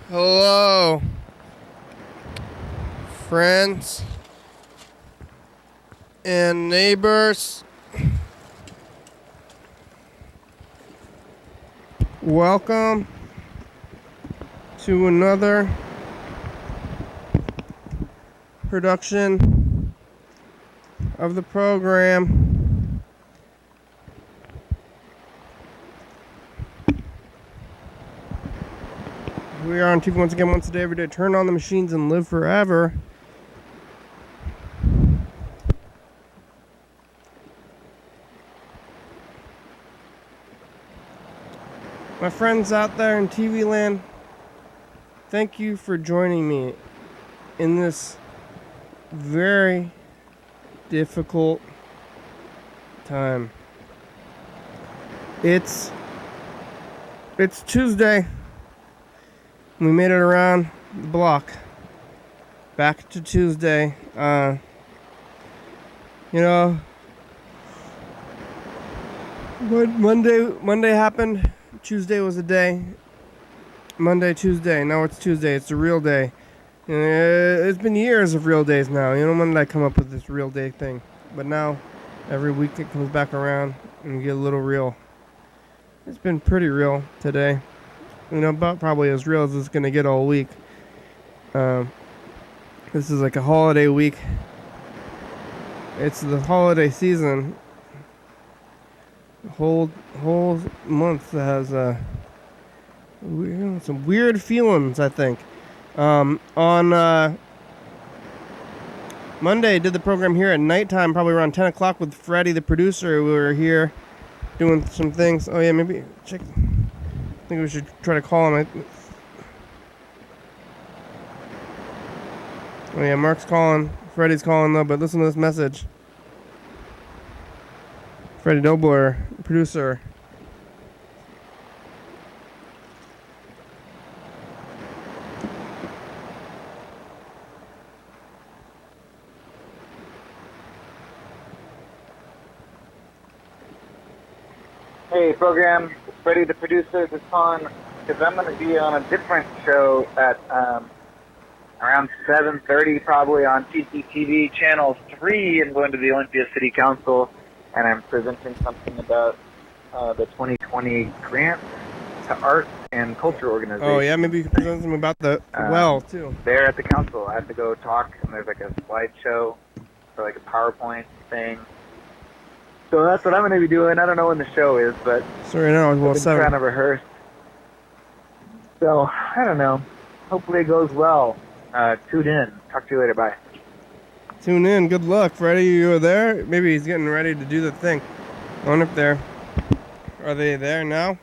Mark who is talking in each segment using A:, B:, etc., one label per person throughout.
A: Hello, friends and neighbors. Welcome to another production of the program. We are on TV once again, once a day, every day. Turn on the machines and live forever. My friends out there in TV land, thank you for joining me in this very difficult time. It's Tuesday. We made it around the block. Back to Tuesday. When Monday happened, Tuesday was a day. Monday, Tuesday. Now it's Tuesday. It's a real day. It's been years of real days now. When did I come up with this real day thing? But now, every week it comes back around and we get a little real. It's been pretty real today. About probably as real as it's going to get all week. This is like a holiday week. It's the holiday season. The whole month has some weird feelings, I think. On Monday, did the program here at nighttime, probably around 10 o'clock with Freddie, the producer. We were here doing some things. Oh, yeah, maybe check. I think we should try to call him. Oh, yeah, Mark's calling. Freddie's calling, though, but listen to this message. Freddie Dobler, producer.
B: Hey, program, it's Freddie, the producer. This on because I'm going to be on a different show at around 7:30, probably on TCTV Channel 3. I'm going to the Olympia City Council, and I'm presenting something about the 2020 grant to art and culture organizations.
A: Oh, yeah, maybe you can present something about the well, too.
B: There at the council, I have to go talk, and there's like a slideshow or like a PowerPoint thing. So that's what I'm going to be doing. I don't know when the show is, but
A: Sorry, no,
B: I've been trying to rehearse. So, I don't know. Hopefully it goes well. Tune in. Talk to you later. Bye.
A: Tune in. Good luck, Freddie. You were there? Maybe he's getting ready to do the thing. I wonder if are they there now?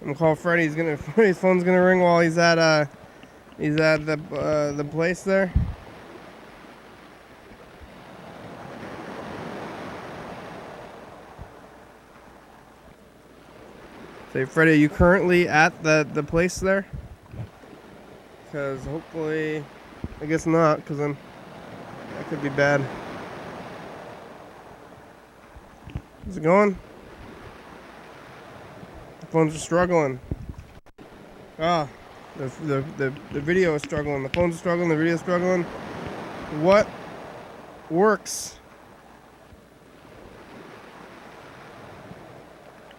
A: I'm gonna call Freddie. His phone's gonna ring while he's at the place there. Say, Freddie, are you currently at the place there? Because hopefully, I guess not, because that could be bad. How's it going? The phones are struggling. The video is struggling. The phones are struggling. The video is struggling. What works?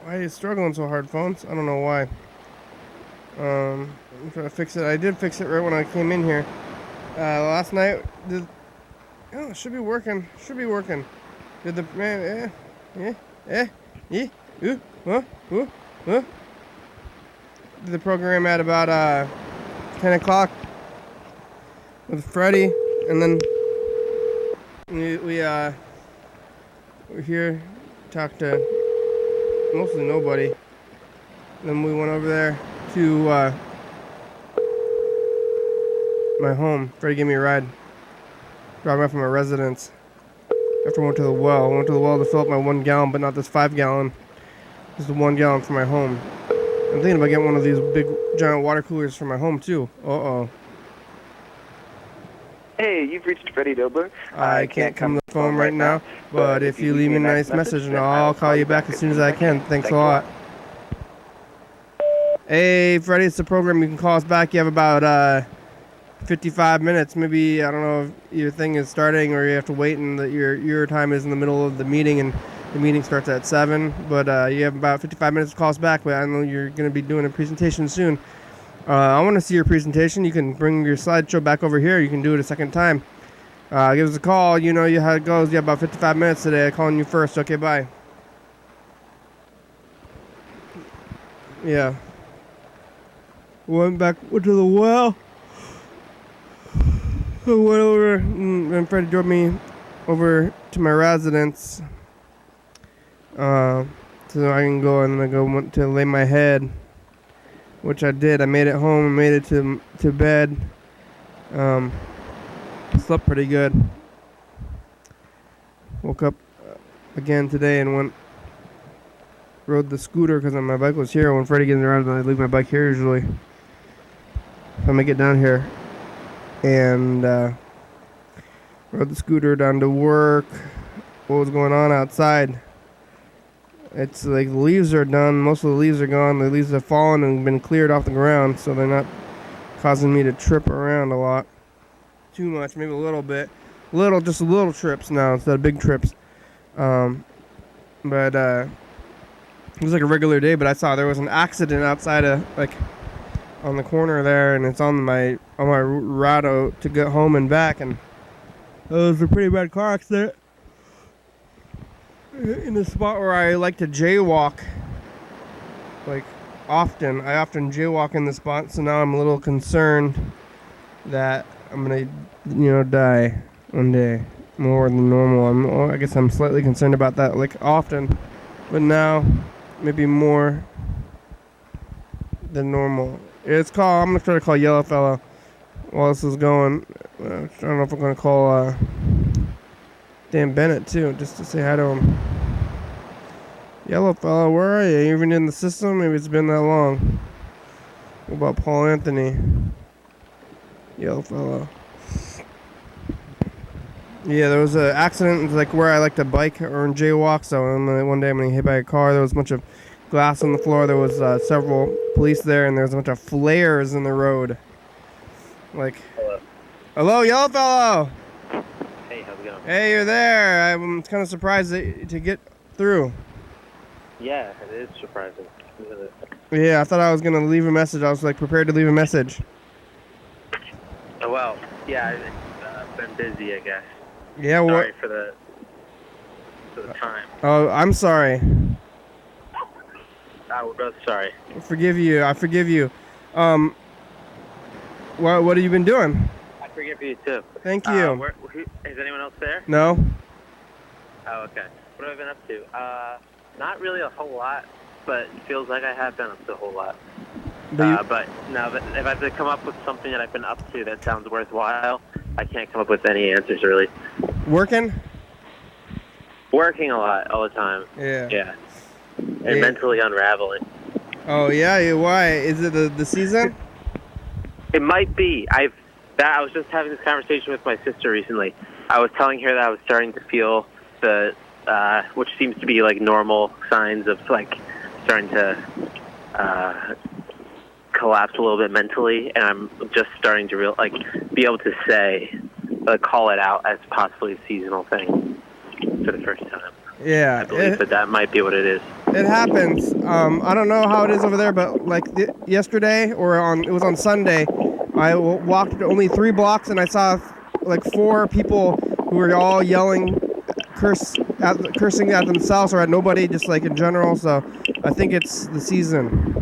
A: Why are you struggling so hard, phones? I don't know why. I'm trying to fix it. I did fix it right when I came in here. Last night, it should be working. Should be working. Did the Did the program at about 10 o'clock with Freddie, and then we're here, talked to mostly nobody. Then we went over there to my home. Freddie gave me a ride. Dropped me off at my residence. After I went to the well. I went to the well to fill up my 1 gallon, but not this 5 gallon. This is the 1 gallon for my home. I'm thinking about getting one of these big giant water coolers for my home too. Uh-oh.
C: Hey, you've reached Freddie Dobler.
A: I can't come to the phone right now, but if you leave me a nice message, and I'll call you back as soon as I can. Thanks a lot. Hey, Freddie, it's the program. You can call us back. You have about 55 minutes. Maybe, I don't know if your thing is starting or you have to wait and your time is in the middle of the meeting and the meeting starts at 7. But you have about 55 minutes to call us back. But I know you're going to be doing a presentation soon. I want to see your presentation. You can bring your slideshow back over here. You can do it a second time. Give us a call. You know how it goes. You have about 55 minutes today. I'm calling you first. Okay, bye. Yeah. Went to the well. Went over, and Freddie drove me over to my residence. So I can go and I go to lay my head, which I did. I made it home. I made it to bed. Slept pretty good. Woke up again today and rode the scooter because my bike was here. When Freddie gets around, I leave my bike here usually. So I'm gonna get down here and rode the scooter down to work. What was going on outside? It's like the leaves are done. Most of the leaves are gone. The leaves have fallen and been cleared off the ground, so they're not causing me to trip around a lot. Too much, maybe a little bit. Just little trips now instead of big trips. But it was like a regular day, but I saw there was an accident outside of, like, on the corner there, and it's on my route to get home and back, and it was a pretty bad car accident in the spot where I like to jaywalk, like, often. I often jaywalk in the spot, so now I'm a little concerned that I'm gonna, die one day more than normal. I guess I'm slightly concerned about that, like, often, but now maybe more than normal. I'm gonna try to call Yellow Fella while this is going. I don't know if I'm gonna call Dan Bennett too, just to say hi to him. Yellow Fella, where are you? Even in the system? Maybe it's been that long. What about Paul Anthony? Yellow Fella. Yeah, there was an accident like where I like to bike or jaywalk. So one day I'm gonna get hit by a car. There was a bunch of glass on the floor. There was several police there, and there was a bunch of flares in the road. Like, hello, Yellow Fellow.
C: Hey, how's it going?
A: Hey, you're there. I'm kind of surprised to get through.
C: Yeah, it is surprising.
A: Yeah, I thought I was gonna leave a message. I was like prepared to leave a message.
C: Oh, well, yeah, I've been busy, I guess.
A: Yeah,
C: sorry for the time.
A: Oh, I'm sorry.
C: We're both sorry.
A: I forgive you. What have you been doing?
C: I forgive you too.
A: Thank you.
C: Is anyone else there?
A: No.
C: Oh, okay. What have I been up to? Not really a whole lot, but it feels like I have been up to a whole lot. But now that if I have to come up with something that I've been up to that sounds worthwhile, I can't come up with any answers really.
A: Working
C: a lot all the time.
A: Yeah.
C: And mentally unraveling.
A: Oh yeah, why? Is it the season?
C: It might be. I was just having this conversation with my sister recently. I was telling her that I was starting to feel which seems to be like normal signs of like starting to collapse a little bit mentally, and I'm just starting to be able to say, call it out as possibly a seasonal thing for the first time.
A: Yeah,
C: I believe that might be what it is.
A: It happens. I don't know how it is over there, but like yesterday it was on Sunday, I walked only 3 blocks and I saw like 4 people who were all yelling, cursing at themselves or at nobody, just like in general. So I think it's the season.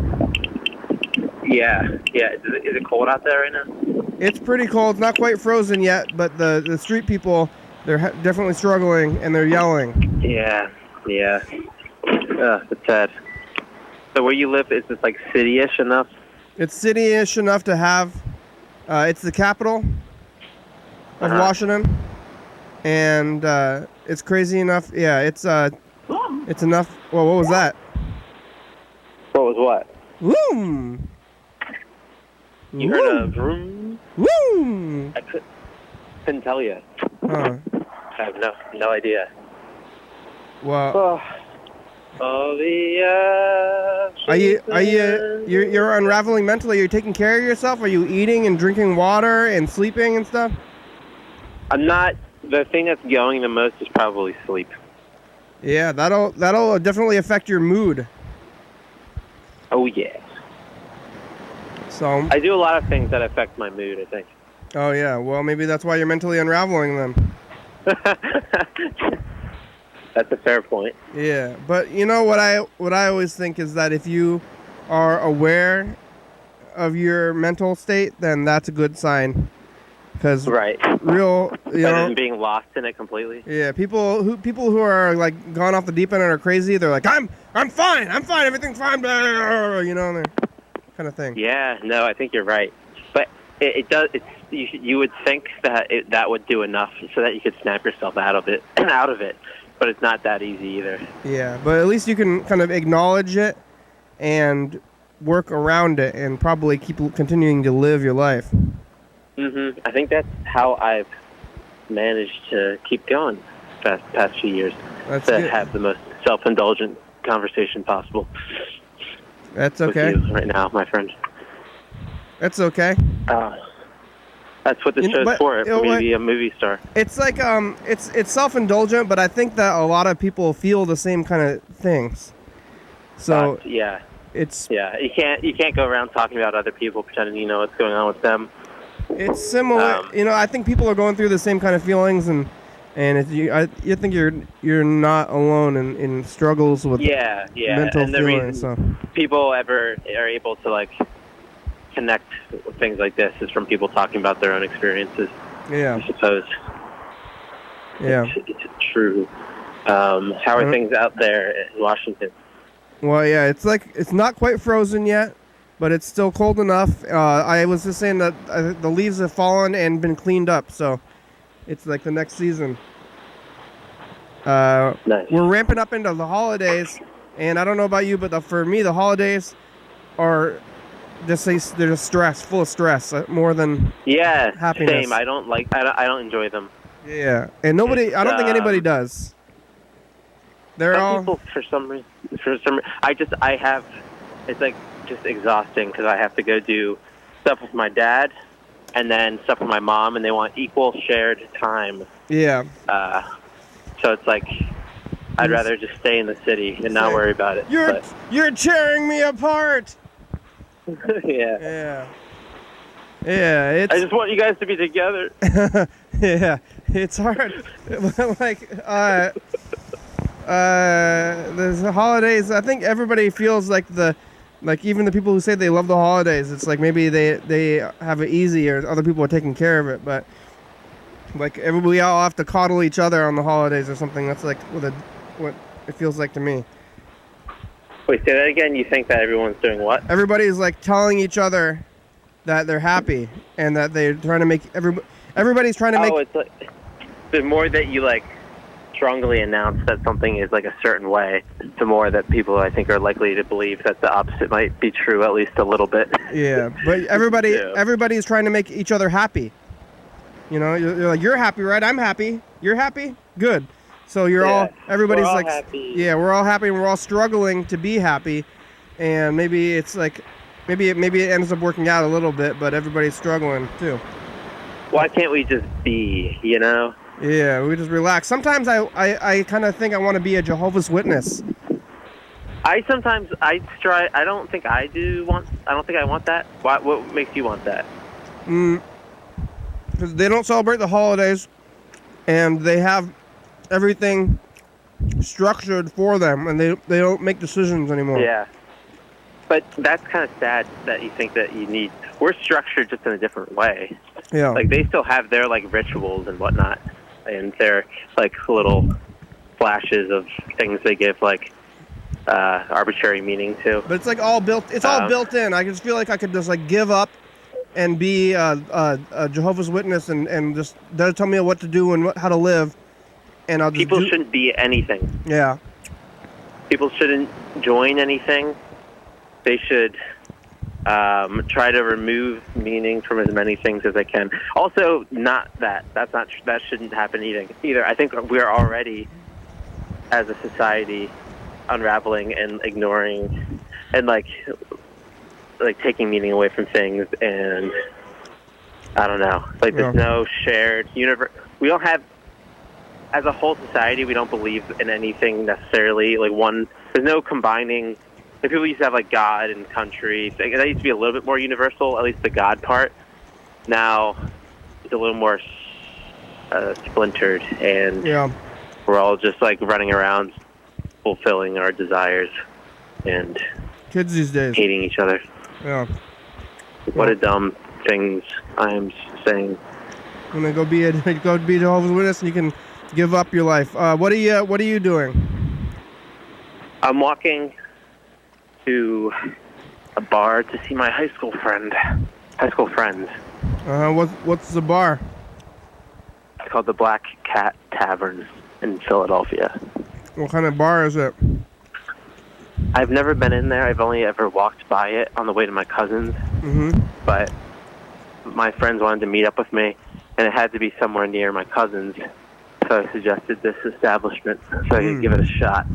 C: Yeah. Is it cold out there right now?
A: It's pretty cold. It's not quite frozen yet, but the street people, they're definitely struggling and they're yelling.
C: Yeah. It's sad. So where you live, is this like city-ish enough?
A: It's city-ish enough to have. It's the capital of Washington, and it's crazy enough. Yeah, it's enough. Well, what was that?
C: What was what?
A: Vroom.
C: You heard a vroom?
A: Vroom.
C: I couldn't tell you.
A: Huh.
C: I have no idea.
A: Well,
C: All the
A: you're unraveling mentally? Are you taking care of yourself? Are you eating and drinking water and sleeping and stuff?
C: I'm not. The thing that's going the most is probably sleep.
A: Yeah, that'll definitely affect your mood.
C: Oh yeah.
A: So
C: I do a lot of things that affect my mood, I think.
A: Oh yeah, well maybe that's why you're mentally unraveling them.
C: That's a fair point.
A: Yeah, but you know what I always think is that if you are aware of your mental state, then that's a good sign. Because
C: right,
A: real,
C: rather than being lost in it completely.
A: Yeah, people who are like gone off the deep end and are crazy, they're like, I'm fine, everything's fine, you know, kind of thing.
C: Yeah, no, I think you're right, but it does. You would think that that would do enough so that you could snap yourself out of it, but it's not that easy either.
A: Yeah, but at least you can kind of acknowledge it and work around it, and probably keep continuing to live your life.
C: I think that's how I've managed to keep going past few years.
A: That's
C: to
A: good.
C: Have the most self-indulgent conversation possible.
A: That's okay.
C: With you right now, my friend.
A: That's okay.
C: That's what this show's for. For me to be a movie star.
A: It's like it's self-indulgent, but I think that a lot of people feel the same kind of things. So
C: yeah,
A: it's
C: you can't go around talking about other people pretending you know what's going on with them.
A: It's similar, I think people are going through the same kind of feelings, and you think you're not alone in struggles with mental
C: and the
A: feelings.
C: Reason people ever are able to like connect with things like this is from people talking about their own experiences.
A: Yeah,
C: I suppose.
A: Yeah,
C: it's true. How are things out there in Washington?
A: Well, yeah, it's not quite frozen yet, but it's still cold enough. I was just saying that the leaves have fallen and been cleaned up, so it's like the next season.
C: Nice.
A: We're ramping up into the holidays, and I don't know about you, but for me, the holidays are they're just full of stress, more than happiness.
C: Same. I don't enjoy them.
A: Yeah, and I don't think anybody does.
C: People for some reason, it's like just exhausting because I have to go do stuff with my dad and then stuff with my mom, and they want equal shared time.
A: Yeah.
C: So it's like I'd rather just stay in the city and not worry about it.
A: You're tearing me apart.
C: Yeah.
A: Yeah.
C: I just want you guys to be together.
A: Yeah, it's hard. Like the holidays. I think everybody feels like even the people who say they love the holidays, it's like maybe they have it easy, or other people are taking care of it. But like we all have to coddle each other on the holidays or something. That's like what it feels like to me.
C: Wait, say that again. You think that everyone's doing what?
A: Everybody's like telling each other that they're happy and that they're trying to make everybody's trying to make.
C: Oh, it's like the more that you like strongly announce that something is like a certain way, the more that people I think are likely to believe that the opposite might be true, at least a little bit.
A: Yeah, but everybody's trying to make each other happy. You know, you're like, you're happy, right? I'm happy. You're happy? Good. So everybody's
C: we're all
A: like,
C: happy.
A: Yeah, we're all happy, and we're all struggling to be happy, and maybe it's like, maybe it ends up working out a little bit, but everybody's struggling too.
C: Why can't we just be, you know?
A: Yeah, we just relax. Sometimes I kind of think I want to be a Jehovah's Witness.
C: I don't think I want that. What makes you want that?
A: Because they don't celebrate the holidays, and they have everything structured for them, and they don't make decisions anymore.
C: Yeah. But that's kind of sad that you think that you need. We're structured just in a different way.
A: Yeah.
C: Like they still have their like rituals and whatnot, and their like little flashes of things they give like arbitrary meaning to.
A: But it's like all built. It's all built in. I just feel like I could just like give up and be a Jehovah's Witness and just they'll tell me what to do and how to live. And I'll just
C: people shouldn't be anything.
A: Yeah.
C: People shouldn't join anything. They should try to remove meaning from as many things as they can. Also, that shouldn't happen either. I think we're already, as a society, unraveling and ignoring and like taking meaning away from things, and I don't know. Like there's no shared universe. We don't have, as a whole society, we don't believe in anything necessarily. Like there's no combining. Like people used to have like God and country. That used to be a little bit more universal, at least the God part. Now it's a little more splintered, and we're all just like running around fulfilling our desires and
A: kids these days
C: hating each other.
A: Yeah.
C: What a dumb things I am saying.
A: I'm gonna go be a Jehovah's Witness, and you can give up your life. What are you doing?
C: I'm walking to a bar to see my high school friends.
A: What's the bar?
C: It's called the Black Cat Tavern in Philadelphia.
A: What kind of bar is it?
C: I've never been in there. I've only ever walked by it on the way to my cousin's.
A: Mm-hmm.
C: But my friends wanted to meet up with me, and it had to be somewhere near my cousin's. So I suggested this establishment so I could give it a shot.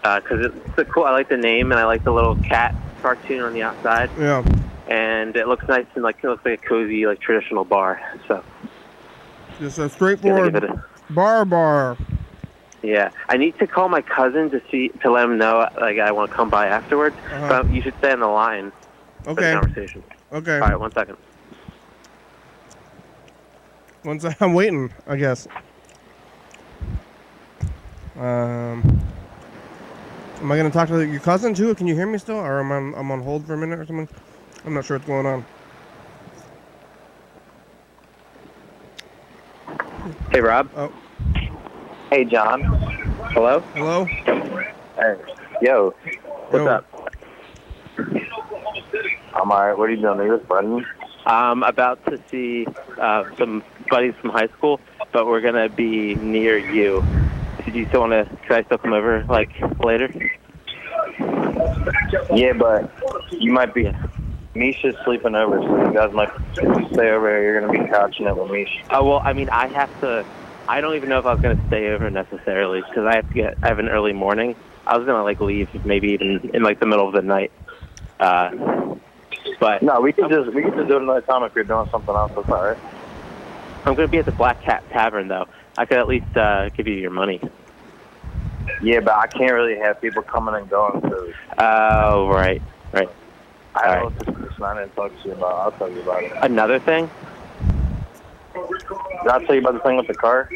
C: Because it's cool. I like the name, and I like the little cat cartoon on the outside.
A: Yeah.
C: And it looks nice, and it looks like a cozy, traditional bar. So
A: just a straightforward bar.
C: Yeah, I need to call my cousin to let him know I want to come by afterwards. So you should stay on the line for the conversation.
A: Okay.
C: All right, 1 second.
A: I'm waiting, I guess. Am I gonna talk to your cousin too? Can you hear me still, or I'm on hold for a minute or something? I'm not sure what's going on.
C: Hey, Rob.
A: Oh.
B: Hey, John. Hello?
A: Hello?
B: Hey. Yo.
C: What's up?
B: I'm alright. What are you doing? Are you with Brendan?
C: I'm about to see some buddies from high school, but we're going to be near you. Did you still want to, could I still come over, later?
B: Yeah, but you might be... Misha's sleeping over, so you guys might stay over here. You're going to be couching it with Misha.
C: Oh, well, I mean, I don't even know if I was going to stay over necessarily, because I have an early morning. I was going to, leave maybe even in, the middle of the night. But...
B: No, we could just do it another time if you're doing something else. That's all right.
C: I'm going to be at the Black Cat Tavern, though. I could at least give you your money.
B: Yeah, but I can't really have people coming and going, so...
C: Oh, right.
B: I know this person I didn't talk to you about. I'll tell you about it.
C: Another thing?
B: Did I tell you about the thing with the car?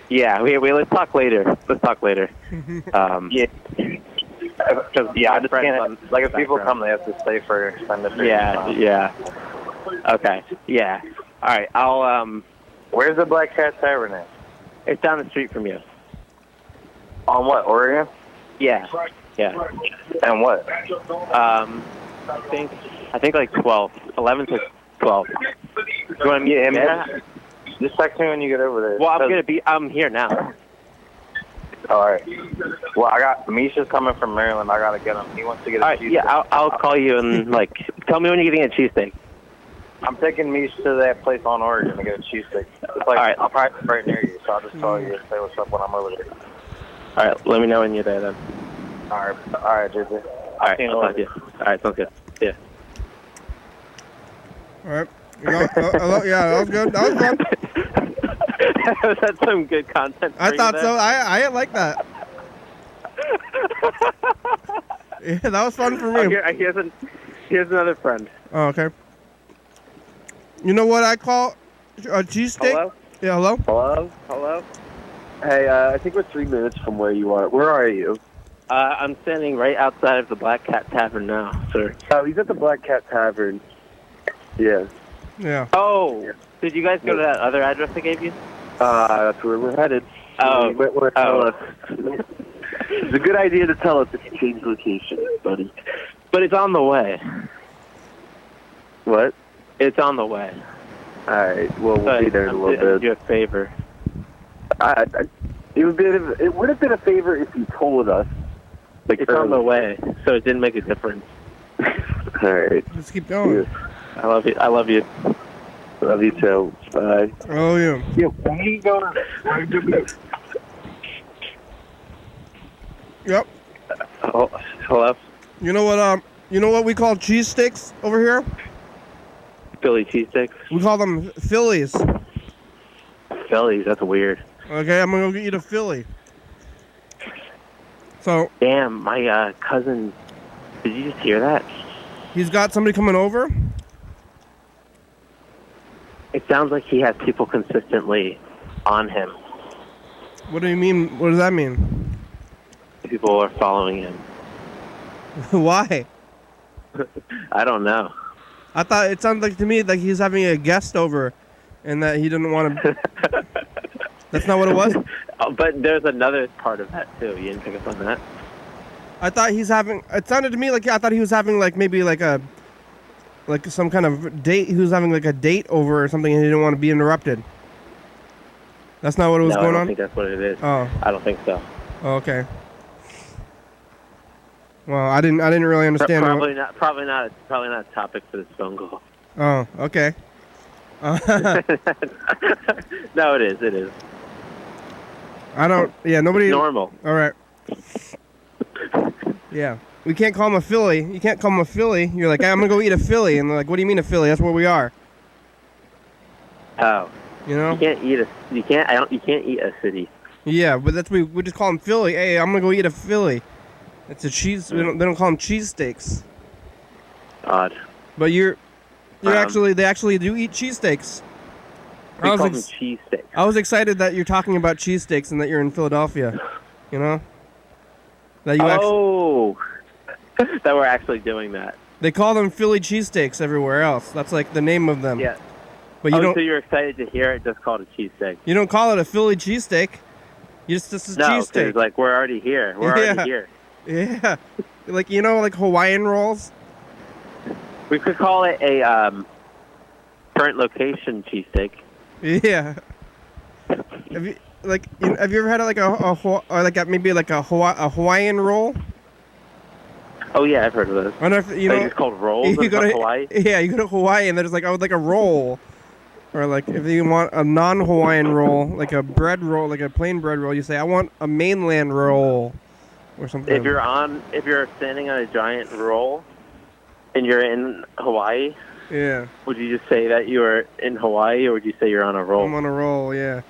C: Yeah, let's talk later.
B: Yeah. I just can't... if people come, they have to stay for an extended period of time.
C: Yeah. Okay, yeah. All right, I'll...
B: Where's the Black Cat Tavern at?
C: It's down the street from you.
B: On what, Oregon?
C: Yeah.
B: And what?
C: I think 12. 11 to 12. You want to meet him there?
B: Just text me when you get over there.
C: Well, I'm here now.
B: All right. Well, Misha's coming from Maryland. I got to get him. He wants to get a cheesesteak.
C: Yeah, I'll call you and, tell me when you're getting a cheesesteak.
B: I'm taking Misha to that place on Oregon to get a cheesesteak. It's
C: all right.
B: I'll probably be right near you, so I'll just call you and say what's up when I'm over there.
C: All right, let me know when you're there, then.
B: All right, JJ.
C: All right, I'll talk to you. All right, sounds good. Yeah.
A: All right. Yeah, that was good. That was fun.
C: Was that some good content?
A: I thought so. I like that. Yeah, that was fun for me.
C: Here's another friend.
A: Oh, okay. You know what I call a cheesesteak?
C: Hello?
A: Yeah, hello?
C: Hello?
D: Hey, I think we're 3 minutes from where you are. Where are you?
C: I'm standing right outside of the Black Cat Tavern now, sir.
D: Oh, he's at the Black Cat Tavern. Yeah.
A: Yeah.
C: Oh, did you guys go to that other address I gave you?
D: That's where we're headed.
C: Oh.
D: It's a good idea to tell us if you change location, buddy.
C: But it's on the way.
D: What?
C: It's on the way.
D: All right. Well, we'll be there in a little bit.
C: I'll do you a favor.
D: It would have been a favor if you told us.
C: It's on the way, so it didn't make a difference.
D: All right.
A: Let's keep going.
D: Yeah.
C: I love you.
D: Love you too. Bye.
A: Oh, yeah.
D: Yeah, when are you going?
A: Yep.
C: Oh, hello?
A: You know what we call cheesesteaks over here?
C: Philly cheesesteaks?
A: We call them Phillies.
C: Phillies, that's weird.
A: Okay, I'm gonna go eat a Philly. So
C: Damn, my cousin, did you just hear that?
A: he's got somebody coming over?
C: It sounds like he has people consistently on him.
A: What do you mean? What does that mean?
C: People are following him.
A: Why?
C: I don't know.
A: I thought it sounded like to me like he's having a guest over and that he didn't want to... That's not what it was?
C: But there's another part of that, too. You didn't pick up on that?
A: I thought he's having... It sounded to me like I thought he was having like maybe like a... Like some kind of date. He was having like a date over or something and he didn't want to be interrupted. That's not what it was going on?
C: I don't think that's what it is.
A: Oh.
C: I don't think so.
A: Oh, okay. Well, I didn't really understand.
C: Probably not a topic for this phone call.
A: Oh, okay.
C: No, it is.
A: I don't. Yeah, nobody.
C: It's normal.
A: All right. Yeah, we can't call him a Philly. You can't call him a Philly. You're like, hey, I'm gonna go eat a Philly, and they're like, what do you mean a Philly? That's where we are.
C: Oh.
A: You know.
C: You can't eat a city.
A: Yeah, but that's we just call him Philly. Hey, I'm gonna go eat a Philly. It's a cheese. They don't call them cheesesteaks.
C: Odd.
A: But they actually do eat cheesesteaks.
C: We call them cheesesteaks.
A: I was excited that you're talking about cheesesteaks and that you're in Philadelphia. You know. That you
C: that we're actually doing that.
A: They call them Philly cheesesteaks everywhere else. That's like the name of them.
C: Yeah.
A: But you don't.
C: So you're excited to hear it? Just call it a cheesesteak.
A: You don't call it a Philly cheesesteak. This is cheesesteak.
C: No, like we're already here. We're already here.
A: Yeah, like like Hawaiian rolls.
C: We could call it a current location cheesesteak.
A: Yeah. Have you ever had maybe a Hawaiian roll?
C: Oh yeah, I've heard of those.
A: I don't know if
C: it's called rolls in Hawaii.
A: Yeah, you go to Hawaii and there's like a roll, or like if you want a non-Hawaiian roll, like a bread roll, like a plain bread roll, you say I want a mainland roll. Or something.
C: If you're standing on a giant roll and you're in Hawaii,
A: yeah.
C: Would you just say that you're in Hawaii, or would you say you're on a roll?
A: I'm on a roll, yeah.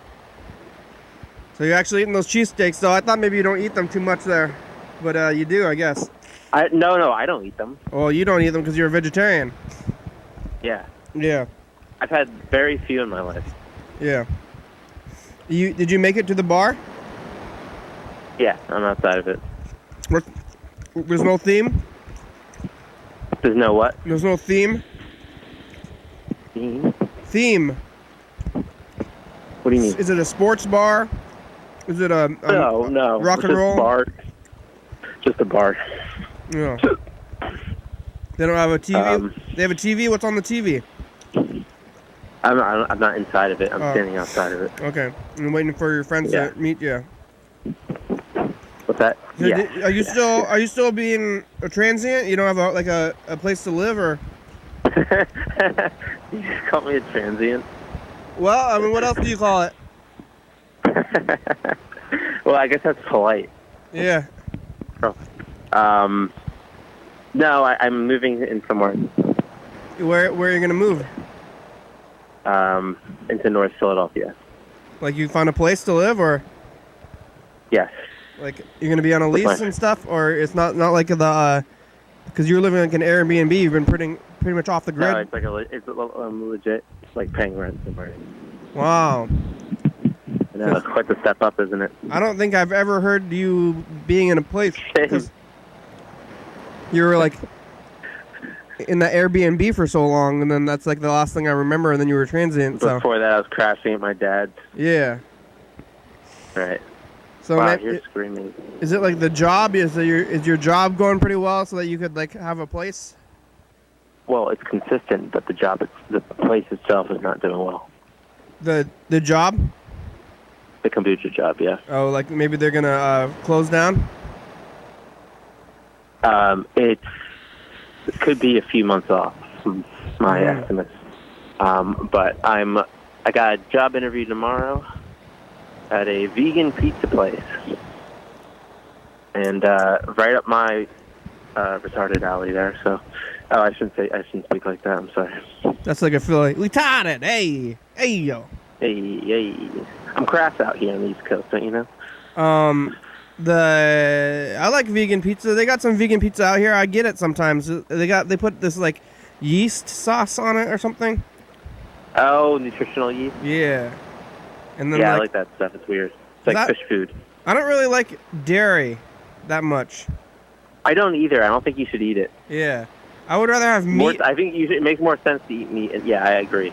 A: So you're actually eating those cheesesteaks, though. I thought maybe you don't eat them too much there, but you do, I guess.
C: No, I don't eat them.
A: Well, you don't eat them because you're a vegetarian.
C: Yeah.
A: Yeah.
C: I've had very few in my life.
A: Yeah. Did you make it to the bar?
C: Yeah, I'm outside of it.
A: There's no theme?
C: There's no what?
A: There's no theme? Theme.
C: What do you mean?
A: Is it a sports bar? Is it a
C: no
A: rock and roll?
C: Bar. Just a bar.
A: Yeah. They don't have a TV? They have a TV? What's on the TV?
C: I'm not inside of it. I'm standing outside of it.
A: Okay. I'm waiting for your friends to meet you.
C: What's that?
A: So
C: Yeah.
A: Are you still being a transient? You don't have a place to live, or?
C: You just call me a transient.
A: Well, I mean, what else do you call it?
C: Well, I guess that's polite.
A: Yeah.
C: No, I'm moving in somewhere.
A: Where are you gonna move?
C: Into North Philadelphia.
A: Like you found a place to live, or?
C: Yes.
A: Like you're gonna be on a lease and stuff, or it's not like the because you're living like an Airbnb. You've been pretty much off the grid.
C: No, it's like legit, like paying rent somewhere.
A: Wow.
C: I know, it's quite the step up, isn't it?
A: I don't think I've ever heard you being in a place because you were like in the Airbnb for so long, and then that's like the last thing I remember, and then you were transient.
C: Before that, I was crashing at my dad's.
A: Yeah.
C: Right.
A: So
C: wow, you're screaming.
A: Is it like the job? Is your job going pretty well so that you could like have a place?
C: Well, it's consistent, but the place itself is not doing well.
A: The job?
C: The kombucha job, yeah.
A: Oh, like maybe they're gonna close down?
C: It could be a few months off from my estimates. But I got a job interview tomorrow at a vegan pizza place. and right up my retarded alley there. So, I shouldn't speak like that. I'm sorry.
A: That's like a Philly. Retarded. Hey, yo.
C: Hey. I'm crass out here on the East Coast, don't you know?
A: I like vegan pizza. They got some vegan pizza out here. I get it sometimes. They put this like yeast sauce on it or something.
C: Oh, nutritional yeast.
A: Yeah. And then
C: I like that stuff. It's weird. It's like fish food.
A: I don't really like dairy that much.
C: I don't either. I don't think you should eat it.
A: Yeah. I would rather have meat.
C: I think it makes more sense to eat meat. And yeah, I agree.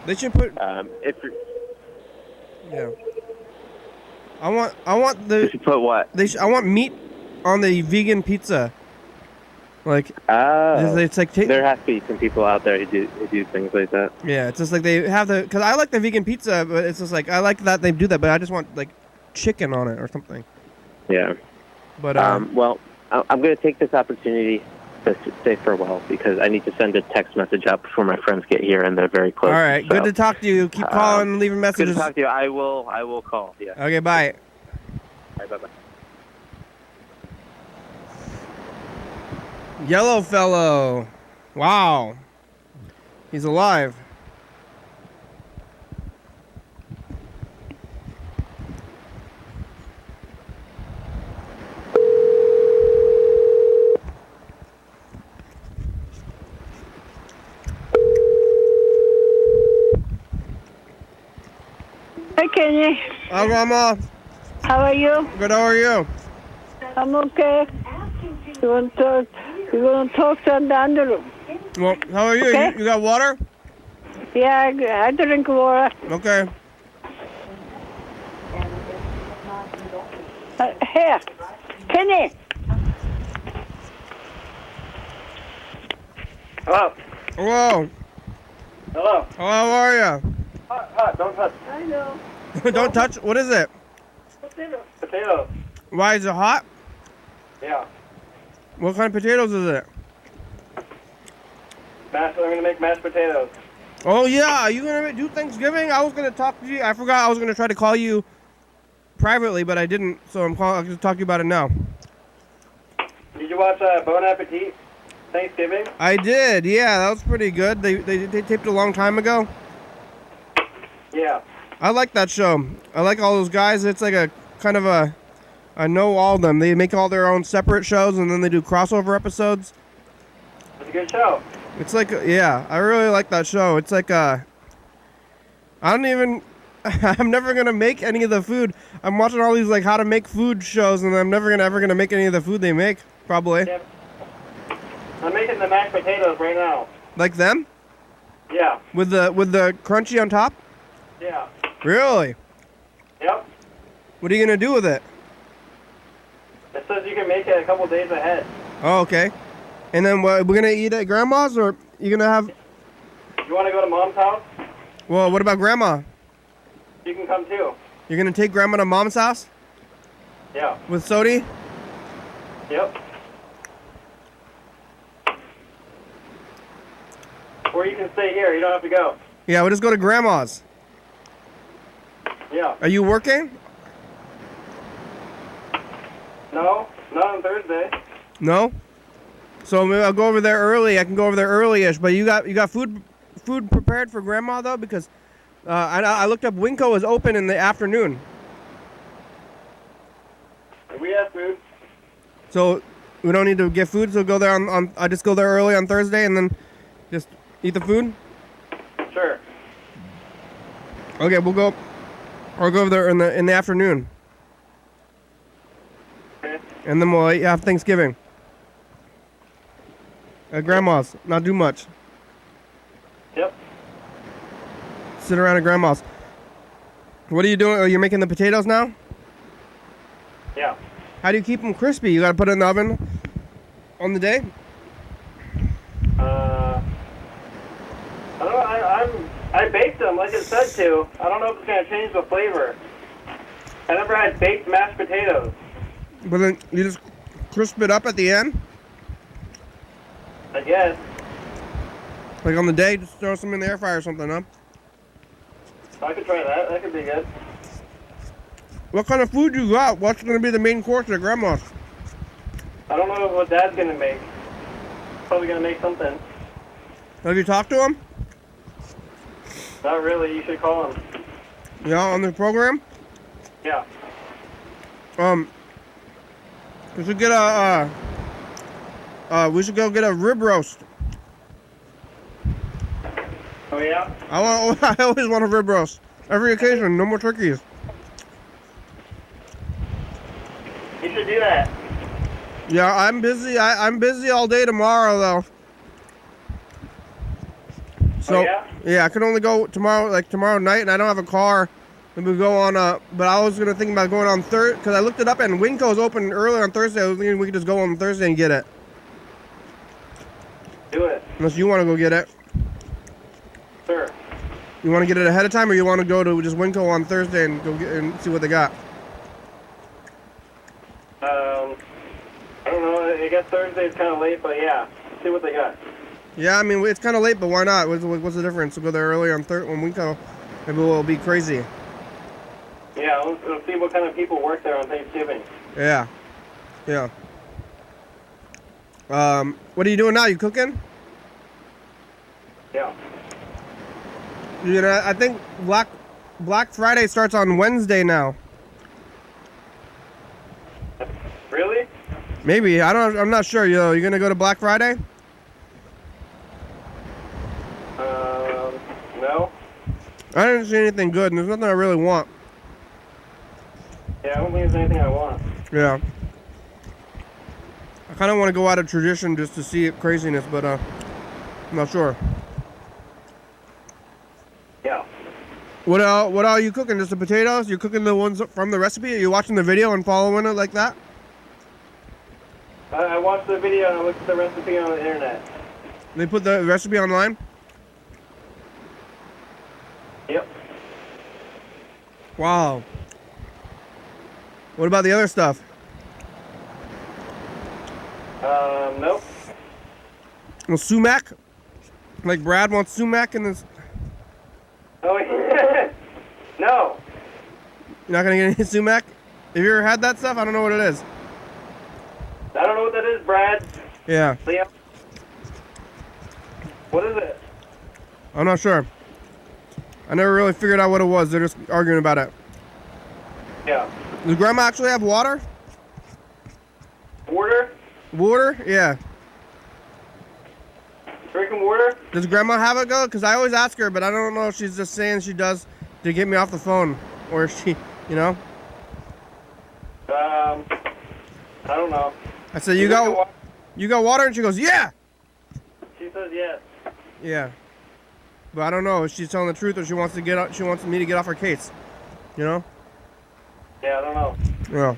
A: They should put. Yeah. I want the.
C: They should put what?
A: I want meat on the vegan pizza. Like. It's like
C: there has to be some people out there who do things like that.
A: Yeah, it's just like they have because I like the vegan pizza, but it's just like I like that they do that, but I just want like chicken on it or something.
C: Yeah.
A: But
C: well, I'm going to take this opportunity to say farewell because I need to send a text message out before my friends get here and they're very close.
A: All right, good to talk to you. Keep calling, leaving messages.
C: Good to talk to you. I will call. Yeah.
A: Okay, bye.
C: All right, bye.
A: Yellow fellow. Wow. He's alive.
E: Hi, Kenny.
A: Hi, Grandma.
E: How are you?
A: Good, how are you?
E: I'm okay. You want to talk to Andrew?
A: Well, how are you?
E: Okay.
A: You got water?
E: Yeah, I drink water.
A: Okay.
E: Here, Kenny.
D: Hello.
A: Hello.
D: Hello.
A: How are you?
D: Hot. Don't touch.
E: I know.
A: Don't touch. What is it?
D: Potatoes.
A: Why is it hot?
D: Yeah.
A: What kind of potatoes is it?
D: I'm gonna make mashed potatoes.
A: Oh yeah, are you gonna do Thanksgiving? I was gonna talk to you. I forgot I was gonna try to call you privately, but I didn't. So I'm going to talk to you about it now.
D: Did you watch Bon Appetit Thanksgiving?
A: I did. Yeah, that was pretty good. They taped it a long time ago.
D: Yeah.
A: I like that show. I like all those guys. It's like a kind of a. I know all of them. They make all their own separate shows and then they do crossover episodes.
D: It's a good show.
A: It's like, yeah, I really like that show. It's like I'm never going to make any of the food. I'm watching all these like how to make food shows and I'm never ever going to make any of the food they make, probably.
D: Yeah. I'm making the mashed potatoes right now.
A: Like them?
D: Yeah.
A: With the crunchy on top?
D: Yeah.
A: Really?
D: Yep.
A: What are you going to do with it?
D: It says you can make it a couple days ahead.
A: Oh, okay. And then we're going to eat at Grandma's or you going to have...
D: You want to go to Mom's house?
A: Well, what about Grandma?
D: You can come too.
A: You're going to take Grandma to Mom's house?
D: Yeah.
A: With Sodi?
D: Yep. Or you can stay here. You don't have to go.
A: Yeah, we'll just go to Grandma's.
D: Yeah.
A: Are you working?
D: No, not on Thursday.
A: No? So maybe I'll go over there early. I can go over there early-ish. But you got food prepared for Grandma, though? Because I looked up Winco is open in the afternoon.
D: We have food.
A: So we don't need to get food, so go there on I just go there early on Thursday and then just eat the food?
D: Sure.
A: Okay, I'll go over there in the afternoon.
D: Okay.
A: And then we'll have Thanksgiving. At Grandma's. Not do much.
D: Yep.
A: Sit around at Grandma's. What are you doing? Oh, you're making the potatoes now?
D: Yeah.
A: How do you keep them crispy? You gotta put it in the oven on the day?
D: I don't know. I baked them like it said to. I don't know if it's gonna change the flavor. I never had baked mashed potatoes.
A: But then you just crisp it up at the end?
D: I guess.
A: Like on the day, just throw some in the air fryer or something, huh?
D: I could try that. That could be good.
A: What kind of food you got? What's gonna be the main course at Grandma's?
D: I don't know what Dad's gonna make. Probably gonna make something.
A: Have you talked to him?
D: Not really. You should call him.
A: Yeah, on the program?
D: Yeah.
A: We should get we should go get a rib roast.
D: Oh yeah.
A: I always want a rib roast. Every occasion, no more turkeys.
D: You should do that.
A: Yeah, I'm busy. I'm busy all day tomorrow though. So
D: yeah?
A: I can only go tomorrow night, and I don't have a car. And we go on but I was gonna think about going on Thursday because I looked it up and Winco's open early on Thursday. I was thinking we could just go on Thursday and get it.
D: Do it.
A: Unless you want to go get it.
D: Sure.
A: You want to get it ahead of time, or you want to go to just Winco on Thursday and go get and see what they got?
D: I don't know. I guess Thursday's kind of late, but yeah. See what they got.
A: Yeah, I mean it's kind of late, but why not? What's the difference? We'll go there early on Winco. Maybe we'll be crazy.
D: Yeah, let's see what kind of people work there on Thanksgiving.
A: Yeah. Yeah. What are you doing now? You cooking?
D: Yeah.
A: You know, I think Black Friday starts on Wednesday now.
D: Really?
A: Maybe. I'm not sure. You're gonna go to Black Friday?
D: No.
A: I didn't see anything good, and there's nothing I really want.
D: Yeah, I don't think there's anything I want.
A: Yeah. I kind of want to go out of tradition just to see craziness, but I'm not sure.
D: Yeah.
A: What are you cooking? Just the potatoes? You're cooking the ones from the recipe? Are you watching the video and following it like that?
D: I watched the video and I looked at the recipe on the internet.
A: They put the recipe online?
D: Yep.
A: Wow. What about the other stuff?
D: Nope.
A: Well, sumac? Like Brad wants sumac in this?
D: Oh, no.
A: You're not gonna get any sumac? Have you ever had that stuff? I don't know what it is.
D: I don't know what that is, Brad.
A: Yeah.
D: Liam. What is it?
A: I'm not sure. I never really figured out what it was. They're just arguing about it.
D: Yeah.
A: Does Grandma actually have water?
D: Water?
A: Water? Yeah.
D: Drinking water?
A: Does Grandma have it, go? Because I always ask her, but I don't know if she's just saying she does to get me off the phone. Or if she, you know?
D: I don't know.
A: I said, you got water? And she goes, yeah!
D: She says yes.
A: Yeah. But I don't know if she's telling the truth or she wants me to get off her case. You know?
D: Yeah, I don't know.
A: Yeah.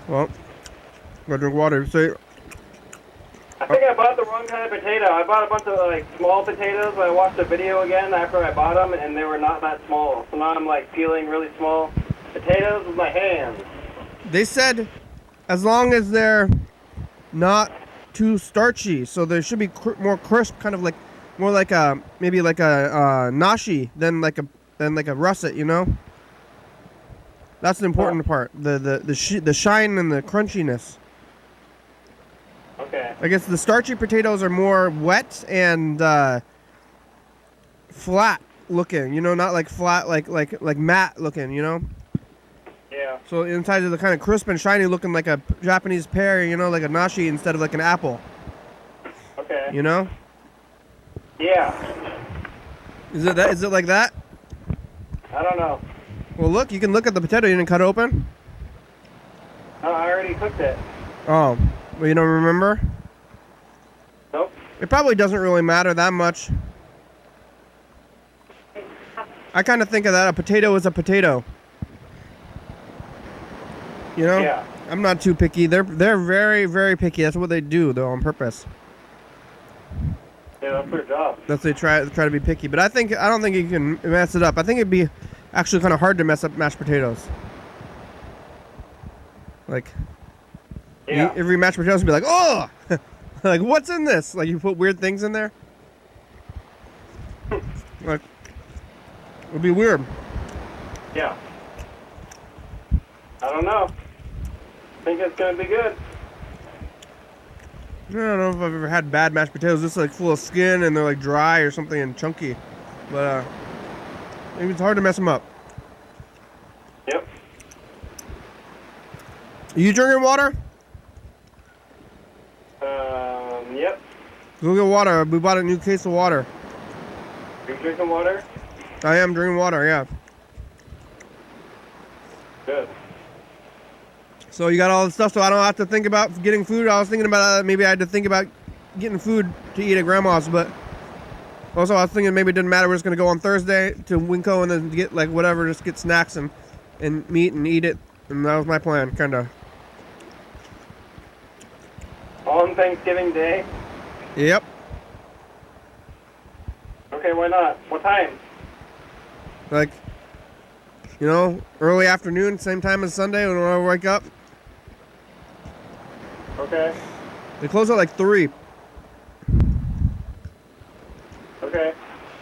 A: Well, gotta drink water. So,
D: I think I bought the wrong kind of potato. I bought a bunch of like small potatoes, but I watched the video again after I bought them, and they were not that small. So now I'm like peeling really small potatoes with my hands.
A: they said as long as they're not too starchy, so they should be more crisp, kind of like more like a maybe like a nashi than like a russet, you know. That's the important part. The shine and the crunchiness.
D: Okay.
A: I guess the starchy potatoes are more wet and flat looking, you know, not like flat like matte looking, you know.
D: Yeah.
A: So inside is the kind of crisp and shiny looking like a Japanese pear, you know, like a nashi instead of like an apple.
D: Okay.
A: You know?
D: Yeah.
A: Is it that? Is it like that?
D: I don't know.
A: Well, look, you can look at the potato. You didn't cut it open?
D: No, I already cooked it.
A: Oh, well, you don't remember?
D: Nope.
A: It probably doesn't really matter that much. I kind of think of that. A potato is a potato. You know?
D: Yeah.
A: I'm not too picky. They're very, very picky. That's what they do, though, on purpose.
D: Yeah, that's their job.
A: That's they try to be picky. But I don't think you can mess it up. I think it'd be actually kind of hard to mess up mashed potatoes. Like,
D: Yeah.
A: every mashed potatoes would be like, oh, like what's in this? Like you put weird things in there. Like, it would be weird.
D: Yeah. I don't know. I think it's gonna be good.
A: I don't know if I've ever had bad mashed potatoes. Just like full of skin and they're like dry or something and chunky. But maybe it's hard to mess them up.
D: Yep.
A: You drinking water?
D: Yep.
A: Go get water. We bought a new case of water.
D: You drinking water?
A: I am drinking water, yeah.
D: Good.
A: So you got all the stuff so I don't have to think about getting food. I was thinking about maybe I had to think about getting food to eat at Grandma's, but also I was thinking maybe it didn't matter. We're just going to go on Thursday to Winco and then get like whatever, just get snacks and meat and eat it. And that was my plan, kind of.
D: On Thanksgiving Day?
A: Yep.
D: Okay, why not? What time?
A: Like, you know, early afternoon, same time as Sunday when I wake up.
D: Okay.
A: They close at like 3.
D: Okay.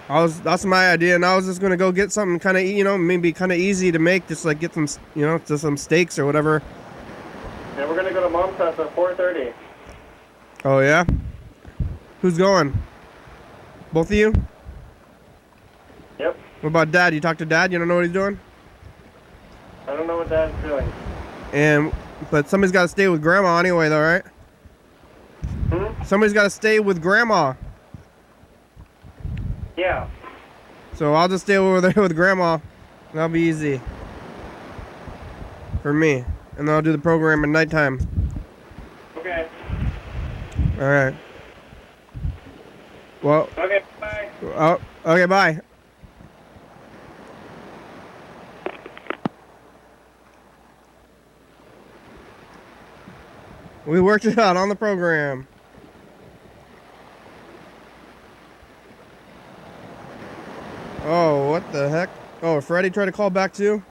A: That's my idea, and I was just gonna go get something kind of, you know, maybe kind of easy to make, just like get some, you know, just some steaks or whatever.
D: Yeah, we're gonna go to Mom's house at 4:30.
A: Oh yeah? Who's going? Both of you?
D: Yep.
A: What about Dad? You talked to Dad? You don't know what he's doing?
D: I don't know what Dad's doing.
A: But somebody's got to stay with Grandma anyway, though, right?
D: Hmm?
A: Somebody's got to stay with Grandma.
D: Yeah.
A: So I'll just stay over there with Grandma. That'll be easy. For me. And then I'll do the program at nighttime.
D: Okay.
A: Alright. Well.
D: Okay, bye.
A: Oh, okay, bye. We worked it out on the program. Oh, what the heck? Oh, Freddie tried to call back too?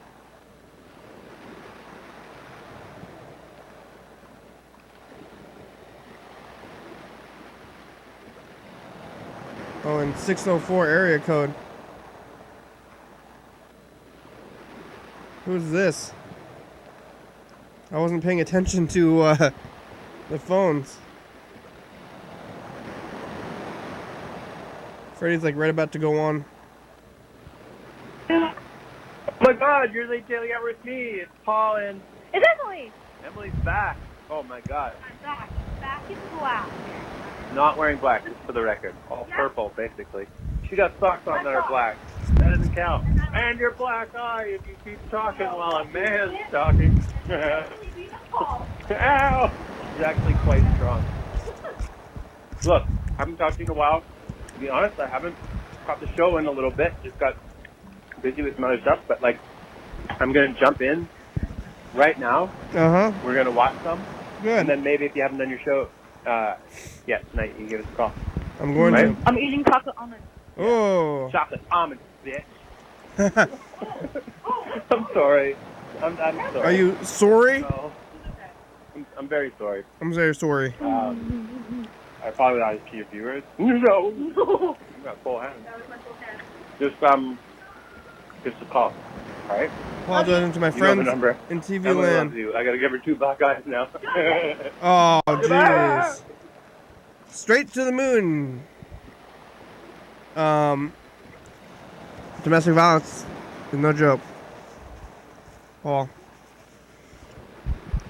A: Oh, and 604 area code. Who's this? I wasn't paying attention to the phones. Freddie's like right about to go on.
F: Oh my God, you're the daily hour with me. It's Paul and
G: It's Emily.
F: Emily's back. Oh my God.
G: I'm back. Back in black.
F: Not wearing black, just for the record. All purple, basically. She got socks on that are black. That doesn't count. And your black eye if you keep talking while a man's talking. Ow! She's actually quite strong. Look, I haven't talked to you in a while. To be honest, I haven't caught the show in a little bit. Just got busy with some other stuff. But, like, I'm going to jump in right now.
A: Uh-huh.
F: We're going to watch some.
A: Good.
F: And then maybe if you haven't done your show yet tonight, you can give us a call.
A: I'm going
F: Right?
A: to.
G: I'm eating chocolate almonds.
A: Oh.
F: Chocolate almond, bitch. I'm sorry. I'm sorry.
A: Are you sorry?
F: No. I'm very sorry.
A: I'm very sorry.
F: I apologize to your viewers. No. You got full hands. Just a call. All right?
A: Apologizing to my
F: You know the
A: friends
F: number.
A: in TV
F: Emily
A: land.
F: loves you. I gotta give her 2 black eyes now.
A: Oh, jeez. Straight to the moon. Domestic violence is no joke. Paul.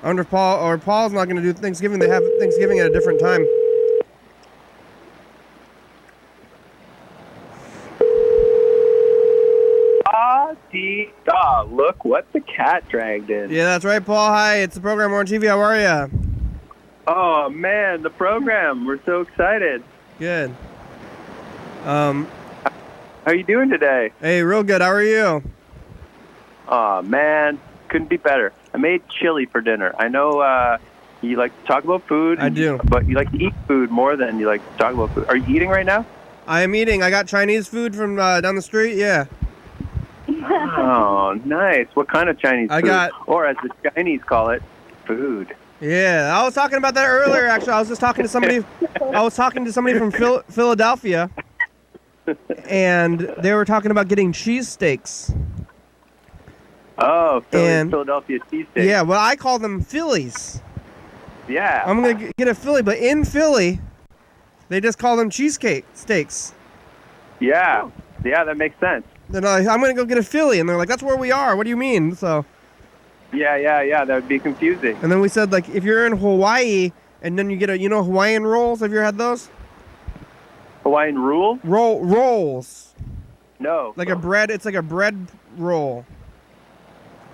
A: I wonder if Paul's not going to do Thanksgiving. They have Thanksgiving at a different time.
F: Look what the cat dragged in.
A: Yeah, that's right, Paul. Hi, it's the program on TV. How are you?
F: Oh, man, the program. We're so excited.
A: Good.
F: How are you doing today?
A: Hey, real good. How are you?
F: Oh, man, couldn't be better. I made chili for dinner. I know you like to talk about food.
A: I do.
F: But you like to eat food more than you like to talk about food. Are you eating right now?
A: I am eating. I got Chinese food from down the street. Yeah.
F: Oh, nice. What kind of Chinese food?
A: I got...
F: Or as the Chinese call it, food.
A: Yeah, I was talking about that earlier, actually. I was just talking to somebody. I was talking to somebody from Philadelphia, and they were talking about getting cheesesteaks.
F: Oh,
A: And-
F: Philadelphia cheesesteak.
A: Yeah, well, I call them Phillies.
F: Yeah.
A: I'm going to get a Philly, but in Philly, they just call them cheesecake steaks.
F: Yeah. Yeah, that makes sense.
A: Then I'm going to go get a Philly, and they're like, that's where we are. What do you mean? So.
F: Yeah. That would be confusing.
A: And then we said, like, if you're in Hawaii, and then you get Hawaiian rolls. Have you ever had those?
F: Hawaiian rule?
A: Rolls.
F: No.
A: Like a bread. It's like a bread roll.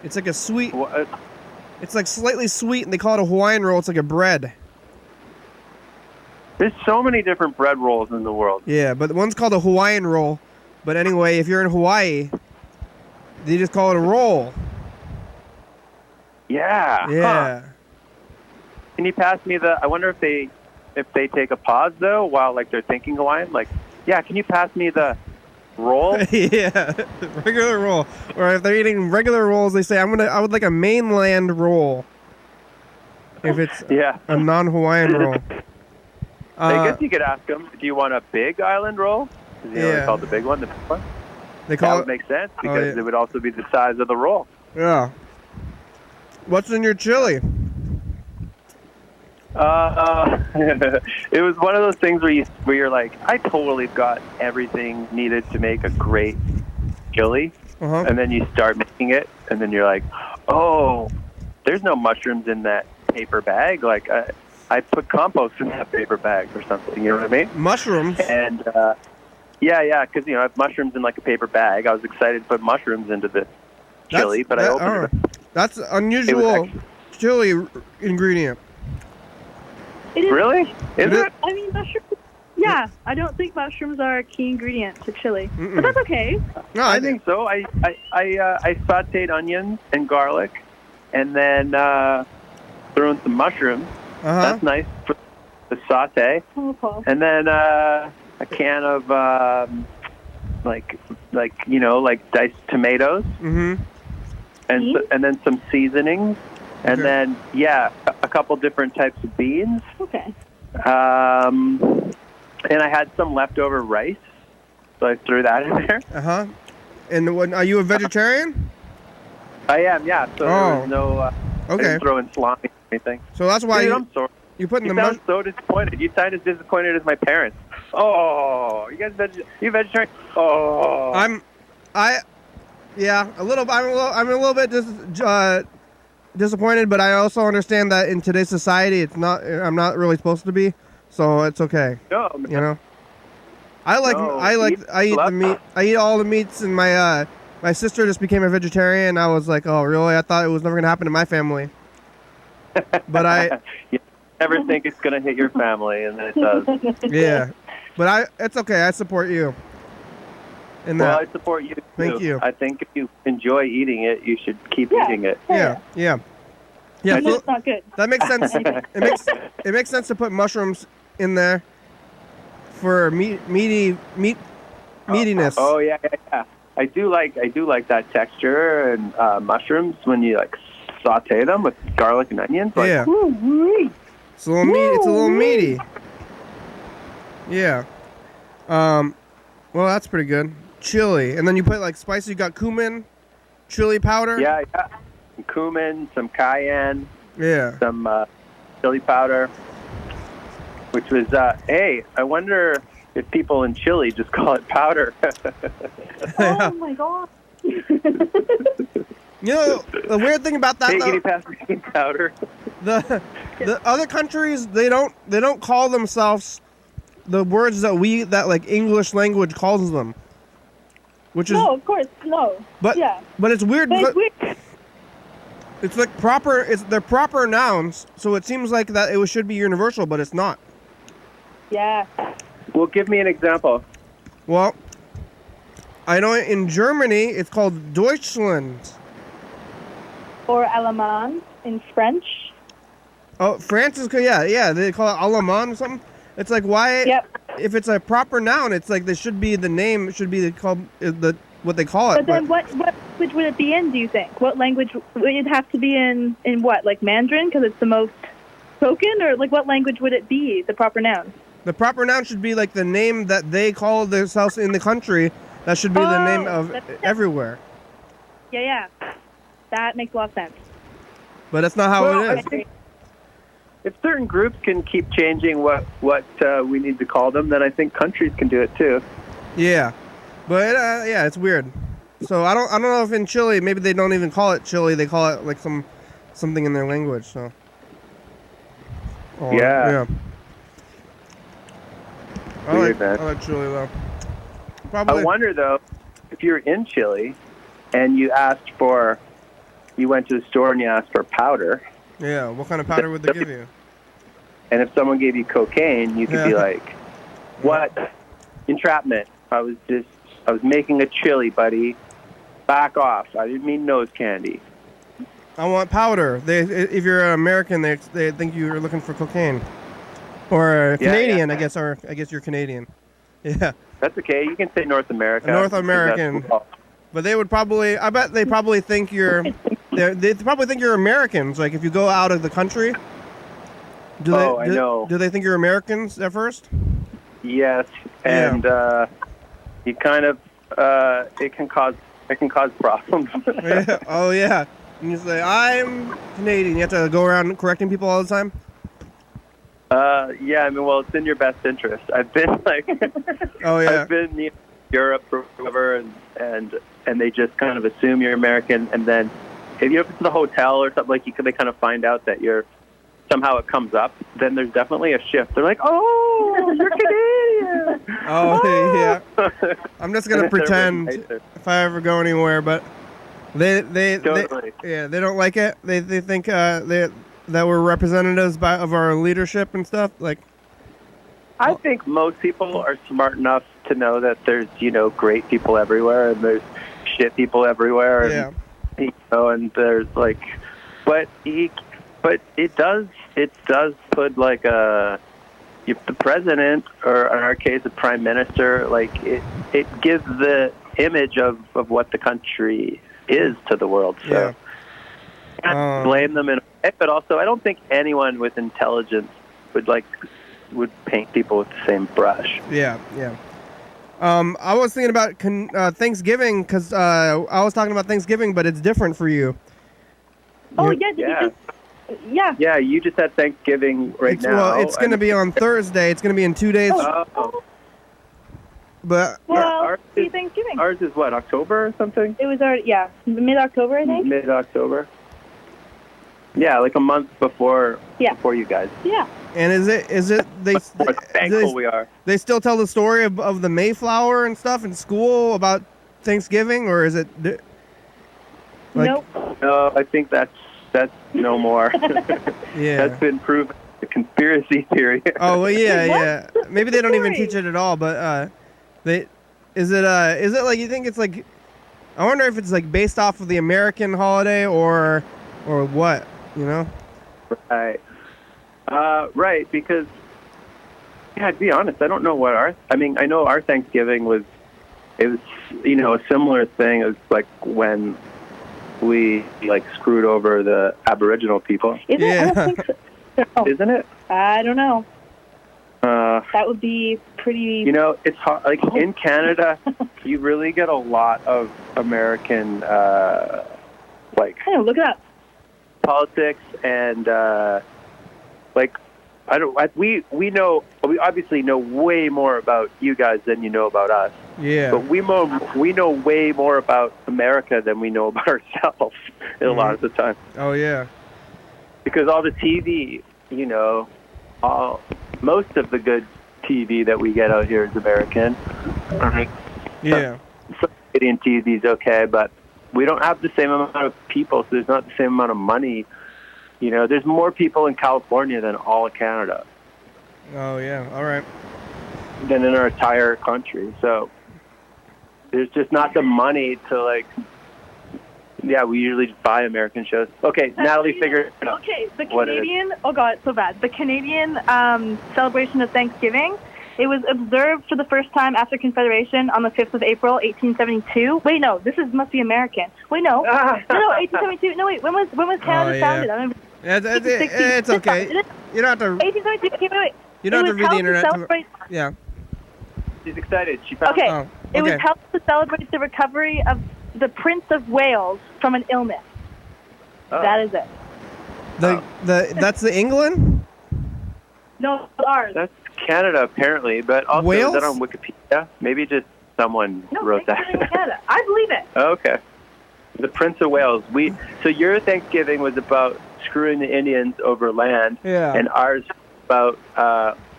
A: It's like a sweet. It's like slightly sweet, and they call it a Hawaiian roll. It's like a bread.
F: There's so many different bread rolls in the world.
A: Yeah, but one's called a Hawaiian roll. But anyway, if you're in Hawaii, they just call it a roll.
F: Yeah.
A: Yeah.
F: Huh. Can you pass me the? I wonder if they take a pause though while like they're thinking Hawaiian. Like, yeah, can you pass me the roll?
A: Yeah, regular roll. Or if they're eating regular rolls, they say, I would like a mainland roll. If it's a non-Hawaiian roll.
F: I guess you could ask them, do you want a big island roll? Because they call the big one the big one. That would make sense because it would also be the size of the roll.
A: Yeah. What's in your chili?
F: It was one of those things where you're like, I totally got everything needed to make a great chili, and then you start making it, and then you're like, oh, there's no mushrooms in that paper bag. Like I put compost in that paper bag or something. You know what I mean?
A: Mushrooms.
F: And yeah, because I have mushrooms in like a paper bag. I was excited to put mushrooms into the chili, but I opened it.
A: That's unusual chili ingredient.
G: It is.
F: Really? Is it?
G: I mean, mushrooms. Yeah, I don't think mushrooms are a key ingredient to chili, but that's okay.
F: No, I think so. I sautéed onions and garlic, and then threw in some mushrooms. That's nice for the saute.
G: Okay.
F: And then a can of like diced tomatoes. Mm-hmm. And then some seasonings. And then, a couple different types of beans.
G: Okay.
F: And I had some leftover rice, so I threw that in there.
A: And are you a vegetarian?
F: I am, yeah. So there was no, I didn't throw in salami or anything.
A: So that's why
F: I'm sorry.
A: You
F: sound so disappointed. You sound as disappointed as my parents. Oh, you guys you vegetarian? Oh.
A: I'm a little bit disappointed, but I also understand that in today's society, I'm not really supposed to be, so it's okay.
F: No,
A: you know. I eat the meat. I eat all the meats, and my sister just became a vegetarian. And I was like, oh, really? I thought it was never gonna happen to my family. But
F: you never think it's gonna hit your family, and then it does.
A: Yeah, but it's okay. I support you.
F: Well, I support you too.
A: Thank you.
F: I think if you enjoy eating it, you should keep eating it.
A: Yeah.
G: That's not good.
A: That makes sense. It makes sense to put mushrooms in there for meatiness.
F: Oh yeah. I do like that texture and mushrooms when you like saute them with garlic and onions. Like,
A: it's a little meaty. It's a little meaty. Yeah. Well, that's pretty good. Chili, and then you put like spices. You got cumin, chili powder.
F: Yeah. Some cumin, some cayenne.
A: Yeah.
F: Some chili powder. Which was, hey, I wonder if people in Chile just call it powder.
G: Oh my god.
A: You know, the weird thing about that,
F: hey, can you pass me powder?
A: The other countries, they don't call themselves the words that like English language calls them. Which is
G: no, of course, no.
A: But it's weird. It's like they're proper nouns, so it seems like that it should be universal, but it's not.
G: Yeah.
F: Well, give me an example.
A: Well, I know in Germany it's called Deutschland.
G: Or Allemand in French.
A: Oh, France is they call it Allemand or something. It's like why?
G: Yep.
A: If it's a proper noun, it's like there should be the name. It should be what they call it.
G: But then what language would it be in? Do you think? What language would it have to be in? In what, like Mandarin, because it's the most spoken, or like what language would it be? The proper noun.
A: The proper noun should be like the name that they call themselves in the country. That should be the name of everywhere.
G: Yeah. That makes a lot of sense.
A: But that's not how it is.
F: if certain groups can keep changing what we need to call them, then I think countries can do it too.
A: Yeah, but yeah, it's weird. So I don't know if in Chile maybe they don't even call it Chile. They call it like something in their language. So.
F: Yeah.
A: I like Chile though. Probably.
F: I wonder though, if you're in Chile and you went to the store and you asked for powder.
A: Yeah, what kind of powder would they give you?
F: And if someone gave you cocaine, you could be like, "What? Entrapment. I was making a chili, buddy. Back off. I didn't mean nose candy."
A: I want powder. If you're an American, they think you're looking for cocaine. Or Canadian, I guess. Or I guess you're Canadian. Yeah.
F: That's okay. You can say North America.
A: North American. But they would probably. I bet they probably think you're. They probably think you're Americans. Like if you go out of the country.
F: I know.
A: Do they think you're Americans at first?
F: Yes, and you kind of it can cause problems.
A: Yeah. Oh yeah. And you say I'm Canadian. You have to go around correcting people all the time.
F: Yeah. I mean, well, it's in your best interest. I've been I've been in Europe forever, and they just kind of assume you're American, and then if you go to the hotel or something they kind of find out that you're. Somehow it comes up, then there's definitely a shift. They're like, "Oh, you're Canadian."
A: Yeah. I'm just gonna pretend if I ever go anywhere, but they don't like it. They think that we're representatives of our leadership and stuff. Like,
F: I think most people are smart enough to know that there's great people everywhere and there's shit people everywhere.
A: Yeah.
F: And, and there's like, but it does put like the president, or in our case the prime minister, like it gives the image of what the country is to the world. So I can't blame them in a way, but also I don't think anyone with intelligence would paint people with the same brush.
A: Yeah. I was thinking about Thanksgiving because I was talking about Thanksgiving, but it's different for you.
G: Oh yeah.
F: Yeah, you just had Thanksgiving now.
A: Well, it's going to be on Thursday. It's going to be in 2 days.
F: Oh.
A: But
G: see Thanksgiving.
F: Ours is what, October or something?
G: It was already mid-October, I think.
F: Mid-October. Yeah, like a month before you guys.
G: Yeah.
A: And is it they?
F: How thankful we are.
A: They still tell the story of the Mayflower and stuff in school about Thanksgiving, or is it?
G: Nope.
F: No, I think that's no more.
A: Yeah.
F: That's been proven a conspiracy theory.
A: Oh well, yeah. Maybe they don't even teach it at all, but is it like you think it's like? I wonder if it's like based off of the American holiday or what,
F: Right. Right, because to be honest, I don't know what I know our Thanksgiving was a similar thing as like when we screwed over the Aboriginal people.
G: Is it? I don't think so.
F: Isn't it?
G: I don't know. That would be pretty.
F: It's hard. Like in Canada, you really get a lot of American
G: look it up.
F: Politics and we obviously know way more about you guys than you know about us.
A: Yeah.
F: But we know way more about America than we know about ourselves a lot of the time.
A: Oh yeah.
F: Because all the TV, most of the good TV that we get out here is American.
A: Yeah.
F: So Canadian TV is okay, but we don't have the same amount of people, so there's not the same amount of money. There's more people in California than all of Canada.
A: Oh yeah. All right.
F: Than in our entire country. So there's just not the money to we usually just buy American shows. Okay, Natalie, figure it out.
G: Okay, the Canadian, oh God, it's so bad. The Canadian celebration of Thanksgiving, it was observed for the first time after Confederation on the 5th of April, 1872. Wait, no, must be American. Wait, no, 1872. No, wait, when was Canada founded? I mean,
A: it's okay. You don't have to.
G: 1872. Okay, wait.
A: You don't have to read the internet. Yeah.
F: She's excited. She found
G: Okay.
A: Okay.
G: It was held to celebrate the recovery of the Prince of Wales from an illness.
F: Oh.
G: That is it.
A: That's the England?
G: No, ours.
F: That's Canada, apparently, but also is
A: Wales?
F: that on Wikipedia? Maybe just someone
G: No,
F: wrote that.
G: Thanksgiving in Canada. I believe it.
F: Okay. The Prince of Wales. So your Thanksgiving was about screwing the Indians over land,
A: Yeah.
F: and ours about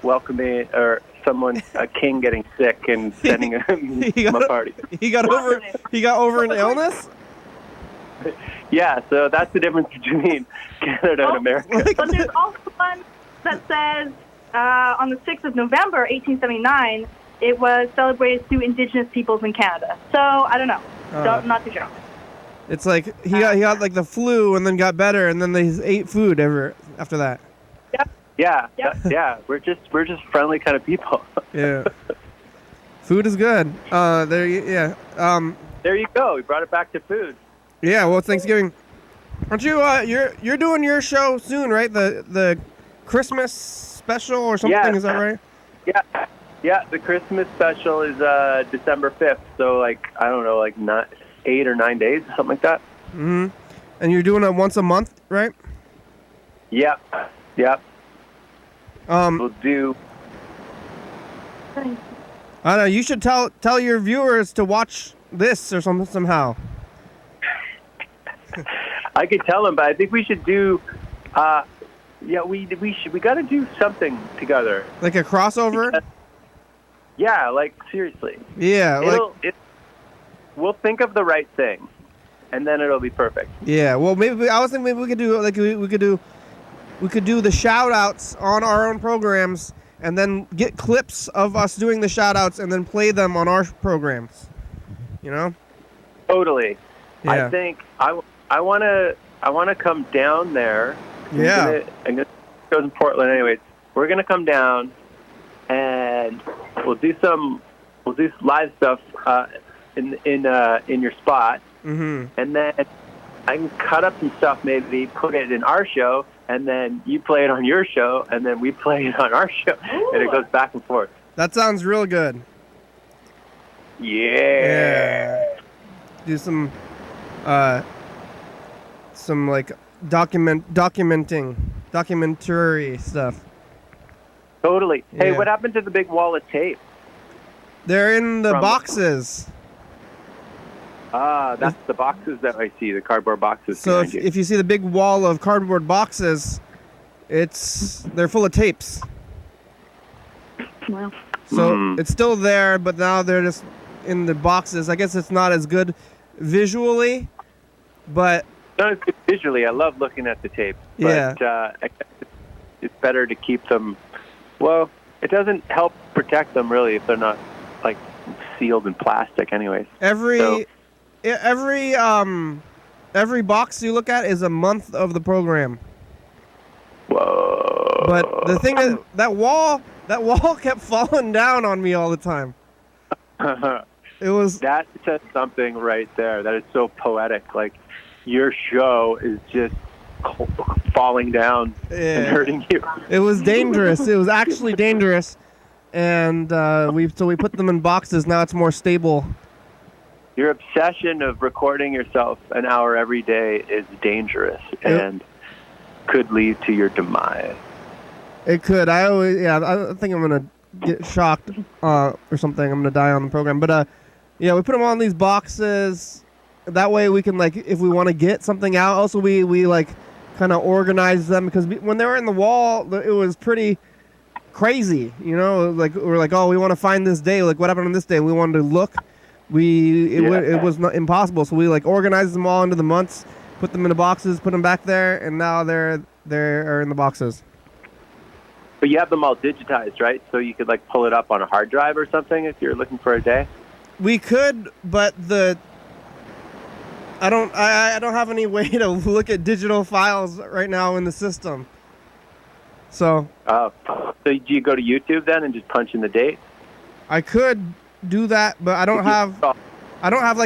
F: welcoming a king getting sick and sending him a party.
A: He got over an illness?
F: Yeah, so that's the difference between Canada and America.
G: But there's also one that says on the 6th of November, 1879, it was celebrated through Indigenous peoples in Canada. So I don't know. Not too sure.
A: It's like he got like the flu and then got better and then they ate food after that.
G: Yep.
F: Yeah,
G: Yep.
F: yeah. We're just friendly kind of people.
A: Yeah. Food is good. There you
F: go. We brought it back to food.
A: Yeah, well, Thanksgiving. Aren't you you're doing your show soon, right? The Christmas special or something,
F: Yeah.
A: Is that right?
F: Yeah, the Christmas special is December 5th. So I don't know, 8 or 9 days, something like that.
A: Mhm. And you're doing it once a month, right?
F: Yep. We'll do.
A: I don't know. You should tell your viewers to watch this or somehow.
F: I could tell them, but I think we should do. We got to do something together.
A: Like a crossover.
F: Yeah, seriously.
A: Yeah,
F: we'll think of the right thing, and then it'll be perfect.
A: Yeah. Well, I was thinking maybe we could do we could do the shout outs on our own programs and then get clips of us doing the shout outs and then play them on our programs. You know?
F: Totally.
A: Yeah.
F: I think I want to come down there.
A: Yeah.
F: I'm gonna go to Portland anyways. We're gonna come down and we'll do live stuff in your spot.
A: Mm-hmm.
F: And then I can cut up some stuff, maybe put it in our show, and then you play it on your show, and then we play it on our show, and it goes back and forth.
A: That sounds real good.
F: Yeah.
A: Do some documentary stuff.
F: Totally.
A: Yeah.
F: Hey, what happened to the big wall of tape?
A: They're in the boxes.
F: That's the boxes that I see, the cardboard boxes.
A: So if you see the big wall of cardboard boxes, they're full of tapes.
G: Well.
A: So it's still there, but now they're just in the boxes. I guess it's not as good visually, but...
F: No, it's good visually. I love looking at the tape. But, I guess it's better to keep them... Well, it doesn't help protect them, really, if they're not, sealed in plastic anyways.
A: Every box you look at is a month of the program.
F: Whoa.
A: But the thing is, that wall kept falling down on me all the time. It was...
F: That says something right there. That is so poetic. Your show is just falling down and hurting you.
A: It was dangerous. It was actually dangerous. And we put them in boxes. Now it's more stable.
F: Your obsession of recording yourself an hour every day is dangerous and could lead to your demise.
A: It could. I think I'm gonna get shocked or something. I'm gonna die on the program. But we put them on these boxes. That way we can if we want to get something out. Also we kind of organize them because when they were in the wall, it was pretty crazy. We're we want to find this day. What happened on this day? We wanted to look. It was not impossible. So we organized them all into the months, put them in the boxes, put them back there, and now they're in the boxes.
F: But you have them all digitized, right? So you could pull it up on a hard drive or something if you're looking for a day.
A: We could, but I don't have any way to look at digital files right now in the system. So.
F: So do you go to YouTube then and just punch in the date?
A: I could do that, but I don't have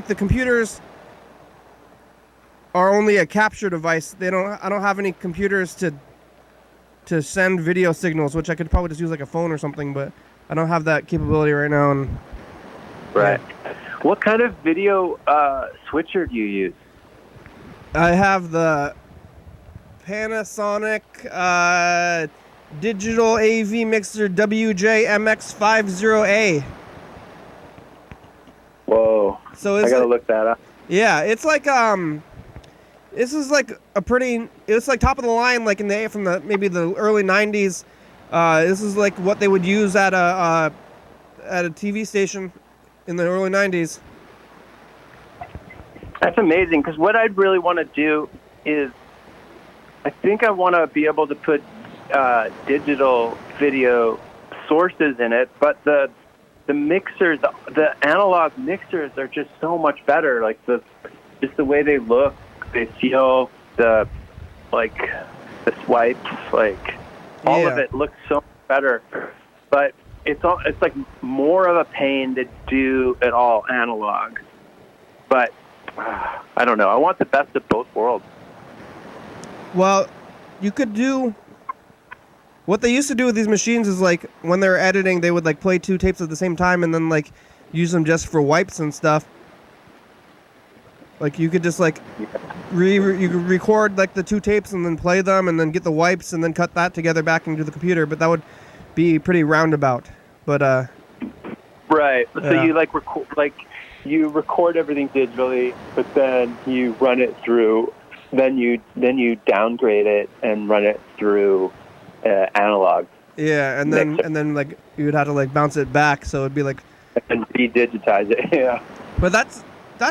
A: the computers are only a capture device. I don't have any computers to send video signals, which I could probably just use a phone or something, but I don't have that capability right now. And
F: right. What kind of video switcher do you use?
A: I have the Panasonic digital AV mixer WJMX50A.
F: Whoa.
A: So
F: I gotta look that up.
A: Yeah, it's like this is like it's like top of the line, like from the maybe the early '90s. This is like what they would use at a TV station in the early '90s.
F: That's amazing, because what I'd really want to do is, I think I want to be able to put digital video sources in it, but the mixers, the analog mixers are just so much better. Like just the way they look, they feel, the swipes, like all of it looks so much better. But it's like more of a pain to do it all analog. But I don't know. I want the best of both worlds.
A: Well, you could do what they used to do with these machines is like when they were editing, they would like play two tapes at the same time and then like use them just for wipes and stuff. Like you could just like you could record like the two tapes and then play them and then get the wipes and then cut that together back into the computer. But that would be pretty roundabout. But
F: right. So
A: yeah.
F: you you record everything digitally, but then you run it through. Then you downgrade it and run it through analog.
A: Yeah, and then like you would have to like bounce it back, so it'd be like
F: and re-digitize it. Yeah.
A: But that's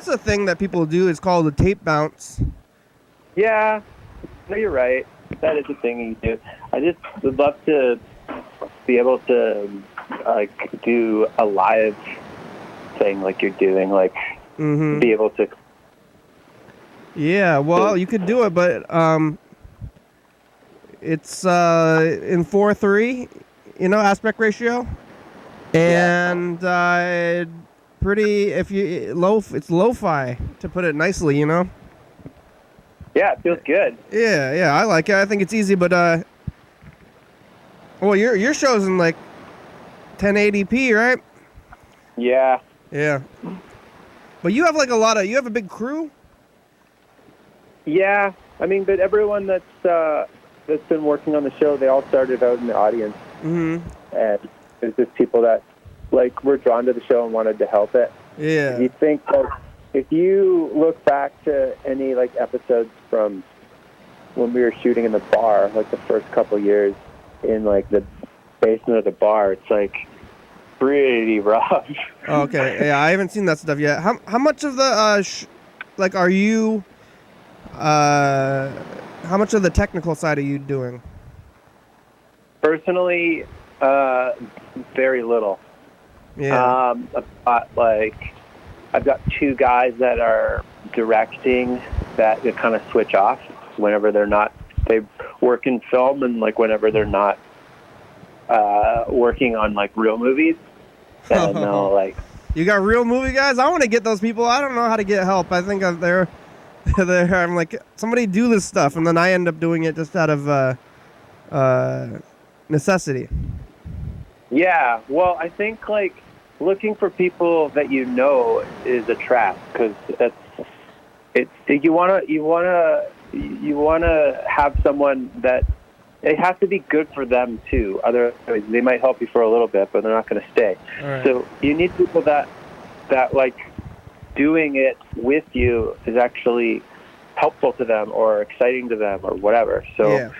A: a thing that people do. It's called a tape bounce.
F: Yeah. No, you're right. That is a thing you do. I just would love to be able to like do a live thing like you're doing, like be able to.
A: Yeah, well, you could do it, but it's in 4:3, aspect ratio, and pretty. It's lo-fi to put it nicely,
F: Yeah, it feels good.
A: Yeah, I like it. I think it's easy, but well, your show's in like 1080p, right?
F: Yeah.
A: Yeah. But you have like you have a big crew.
F: Yeah, I mean, but everyone that's been working on the show, they all started out in the audience, and there's just people that like were drawn to the show and wanted to help it.
A: Yeah.
F: You think that if you look back to any like episodes from when we were shooting in the bar, like the first couple years in like the basement of the bar, it's like pretty rough.
A: Okay, yeah, I haven't seen that stuff yet. How much of the are you? How much of the technical side are you doing?
F: Personally, very little.
A: Yeah.
F: I've got two guys that are directing that kind of switch off whenever they're not. They work in film and like whenever they're not working on like real movies. And they'll like.
A: You got real movie guys? I want to get those people. I don't know how to get help. I think they're I'm like, somebody do this stuff, and then I end up doing it just out of necessity.
F: Yeah, well, I think like looking for people that you know is a trap, because you wanna have someone that it has to be good for them too. Otherwise, they might help you for a little bit, but they're not going to stay.
A: Right.
F: So you need people that like doing it with you is actually helpful to them or exciting to them or whatever. So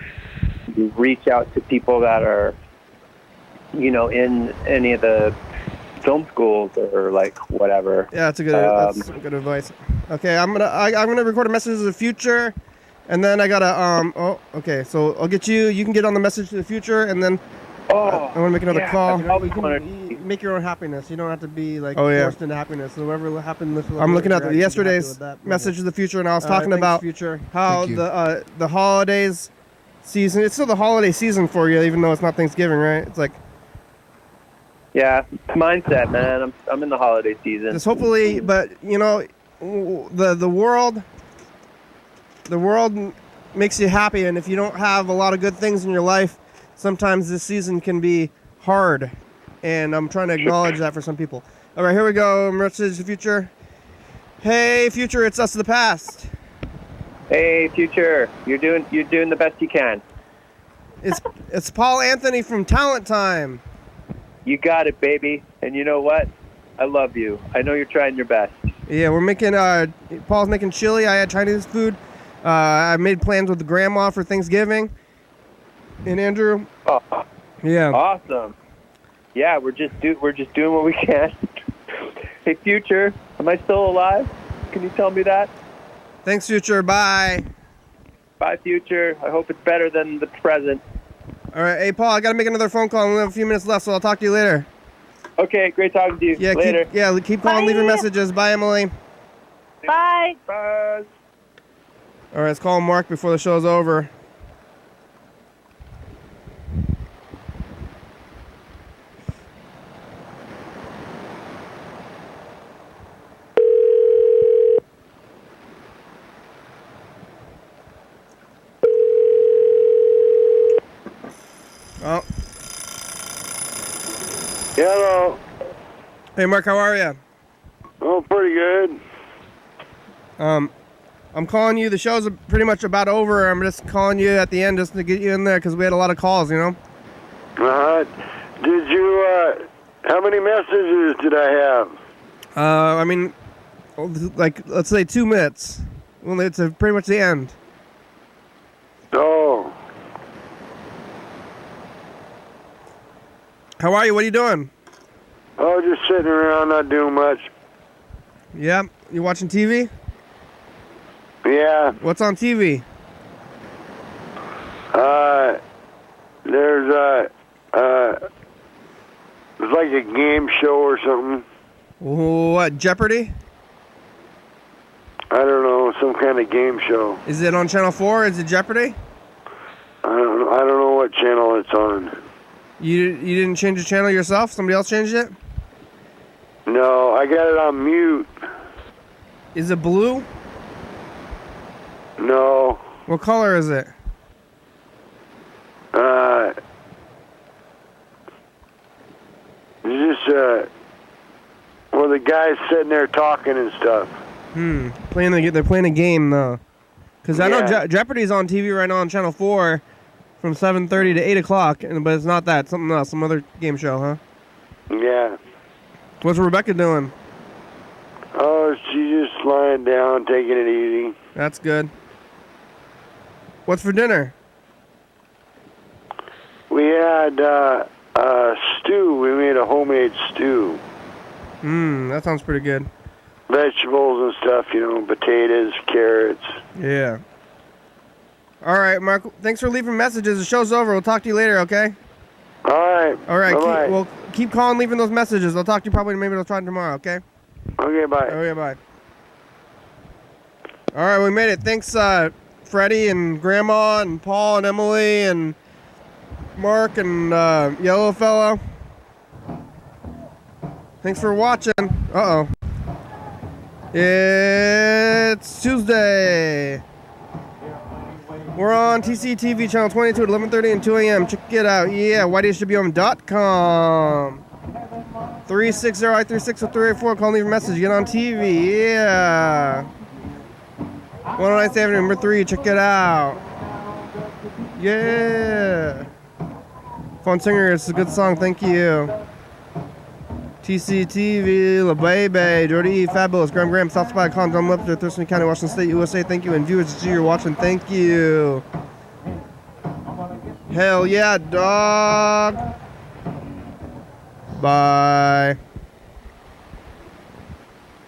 F: you reach out to people that are, in any of the film schools or like whatever.
A: Yeah, that's some good advice. Okay, I'm gonna record a message to the future, and then I gotta okay, so I'll get you. You can get on the message to the future, and then I want to make another call. You can make your own happiness. You don't have to be like forced into happiness. So whatever happened. I'm looking at yesterday's message to the future, and I was talking about future how the holidays season. It's still the holiday season for you, even though it's not Thanksgiving, right? It's like.
F: Yeah, mindset, man. I'm in the holiday season.
A: Just hopefully, but the world makes you happy, and if you don't have a lot of good things in your life, sometimes this season can be hard, and I'm trying to acknowledge that for some people. All right, here we go. Message to the future. Hey, future, it's us of the past.
F: Hey, future, you're doing the best you can.
A: It's Paul Anthony from Talent Time.
F: You got it, baby. And you know what? I love you. I know you're trying your best.
A: Yeah, we're making. Paul's making chili. I had Chinese food. I made plans with the grandma for Thanksgiving. And Andrew.
F: Oh,
A: yeah.
F: Awesome. Yeah, we're just doing what we can. Hey, Future, am I still alive? Can you tell me that?
A: Thanks, Future. Bye.
F: Bye, Future. I hope it's better than the present.
A: All right. Hey, Paul, I got to make another phone call. We have a few minutes left, so I'll talk to you later.
F: Okay, great talking to you.
A: Yeah,
F: later.
A: Keep calling, leaving messages. Bye, Emily.
G: Bye.
F: Bye.
A: All right, let's call Mark before the show's over. Oh.
H: Hello.
A: Hey, Mark, how are you?
H: Oh, pretty good.
A: I'm calling you. The show's pretty much about over. I'm just calling you at the end just to get you in there because we had a lot of calls, you know?
H: Did you, how many messages did I have?
A: I mean, like, let's say 2 minutes. Well, it's pretty much the end.
H: Oh.
A: How are you? What are you doing?
H: Oh, just sitting around, not doing much.
A: Yeah? You watching TV?
H: Yeah.
A: What's on TV?
H: It's like a game show or something.
A: What, Jeopardy?
H: I don't know, some kind of game show.
A: Is it on Channel 4? Is it Jeopardy?
H: I don't know what channel it's on.
A: You didn't change the channel yourself? Somebody else changed it?
H: No, I got it on mute.
A: Is it blue?
H: No.
A: What color is it?
H: It's just, well, the guy's sitting there talking and stuff.
A: They're playing a game, though. Because I know Jeopardy's on TV right now on Channel 4 from 7:30 to 8 o'clock, but it's not that. Something else, some other game show, huh?
H: Yeah.
A: What's Rebecca doing?
H: Oh, she's just lying down, taking it easy.
A: That's good. What's for dinner?
H: We had stew. We made a homemade stew.
A: That sounds pretty good.
H: Vegetables and stuff, potatoes, carrots.
A: Yeah. All right, Mark. Thanks for leaving messages. The show's over. We'll talk to you later, okay?
H: All right.
A: All right.
H: Bye-bye.
A: Keep calling, leaving those messages. I'll talk to you probably. Maybe I'll try tomorrow, okay?
H: Okay, bye.
A: Okay, bye. All right, we made it. Thanks, Freddie and Grandma and Paul and Emily and Mark and Yellow Fellow. Thanks for watching. Uh-oh. It's Tuesday. We're on TCTV channel 22 at 11:30 and 2 a.m. Check it out. Yeah, YDHWM.com. 360-I36-0384. Call and leave a message. Get on TV. Yeah. 109th Avenue, number 3. Check it out. Yeah. Fun Singer. It's a good song. Thank you. TCTV, La Baby, Jordy E, Fabulous, Graham, South Spy, Con, John Webster, Thurston County, Washington State, USA. Thank you. And viewers, see you're watching. Thank you. Hell yeah, dog. Bye.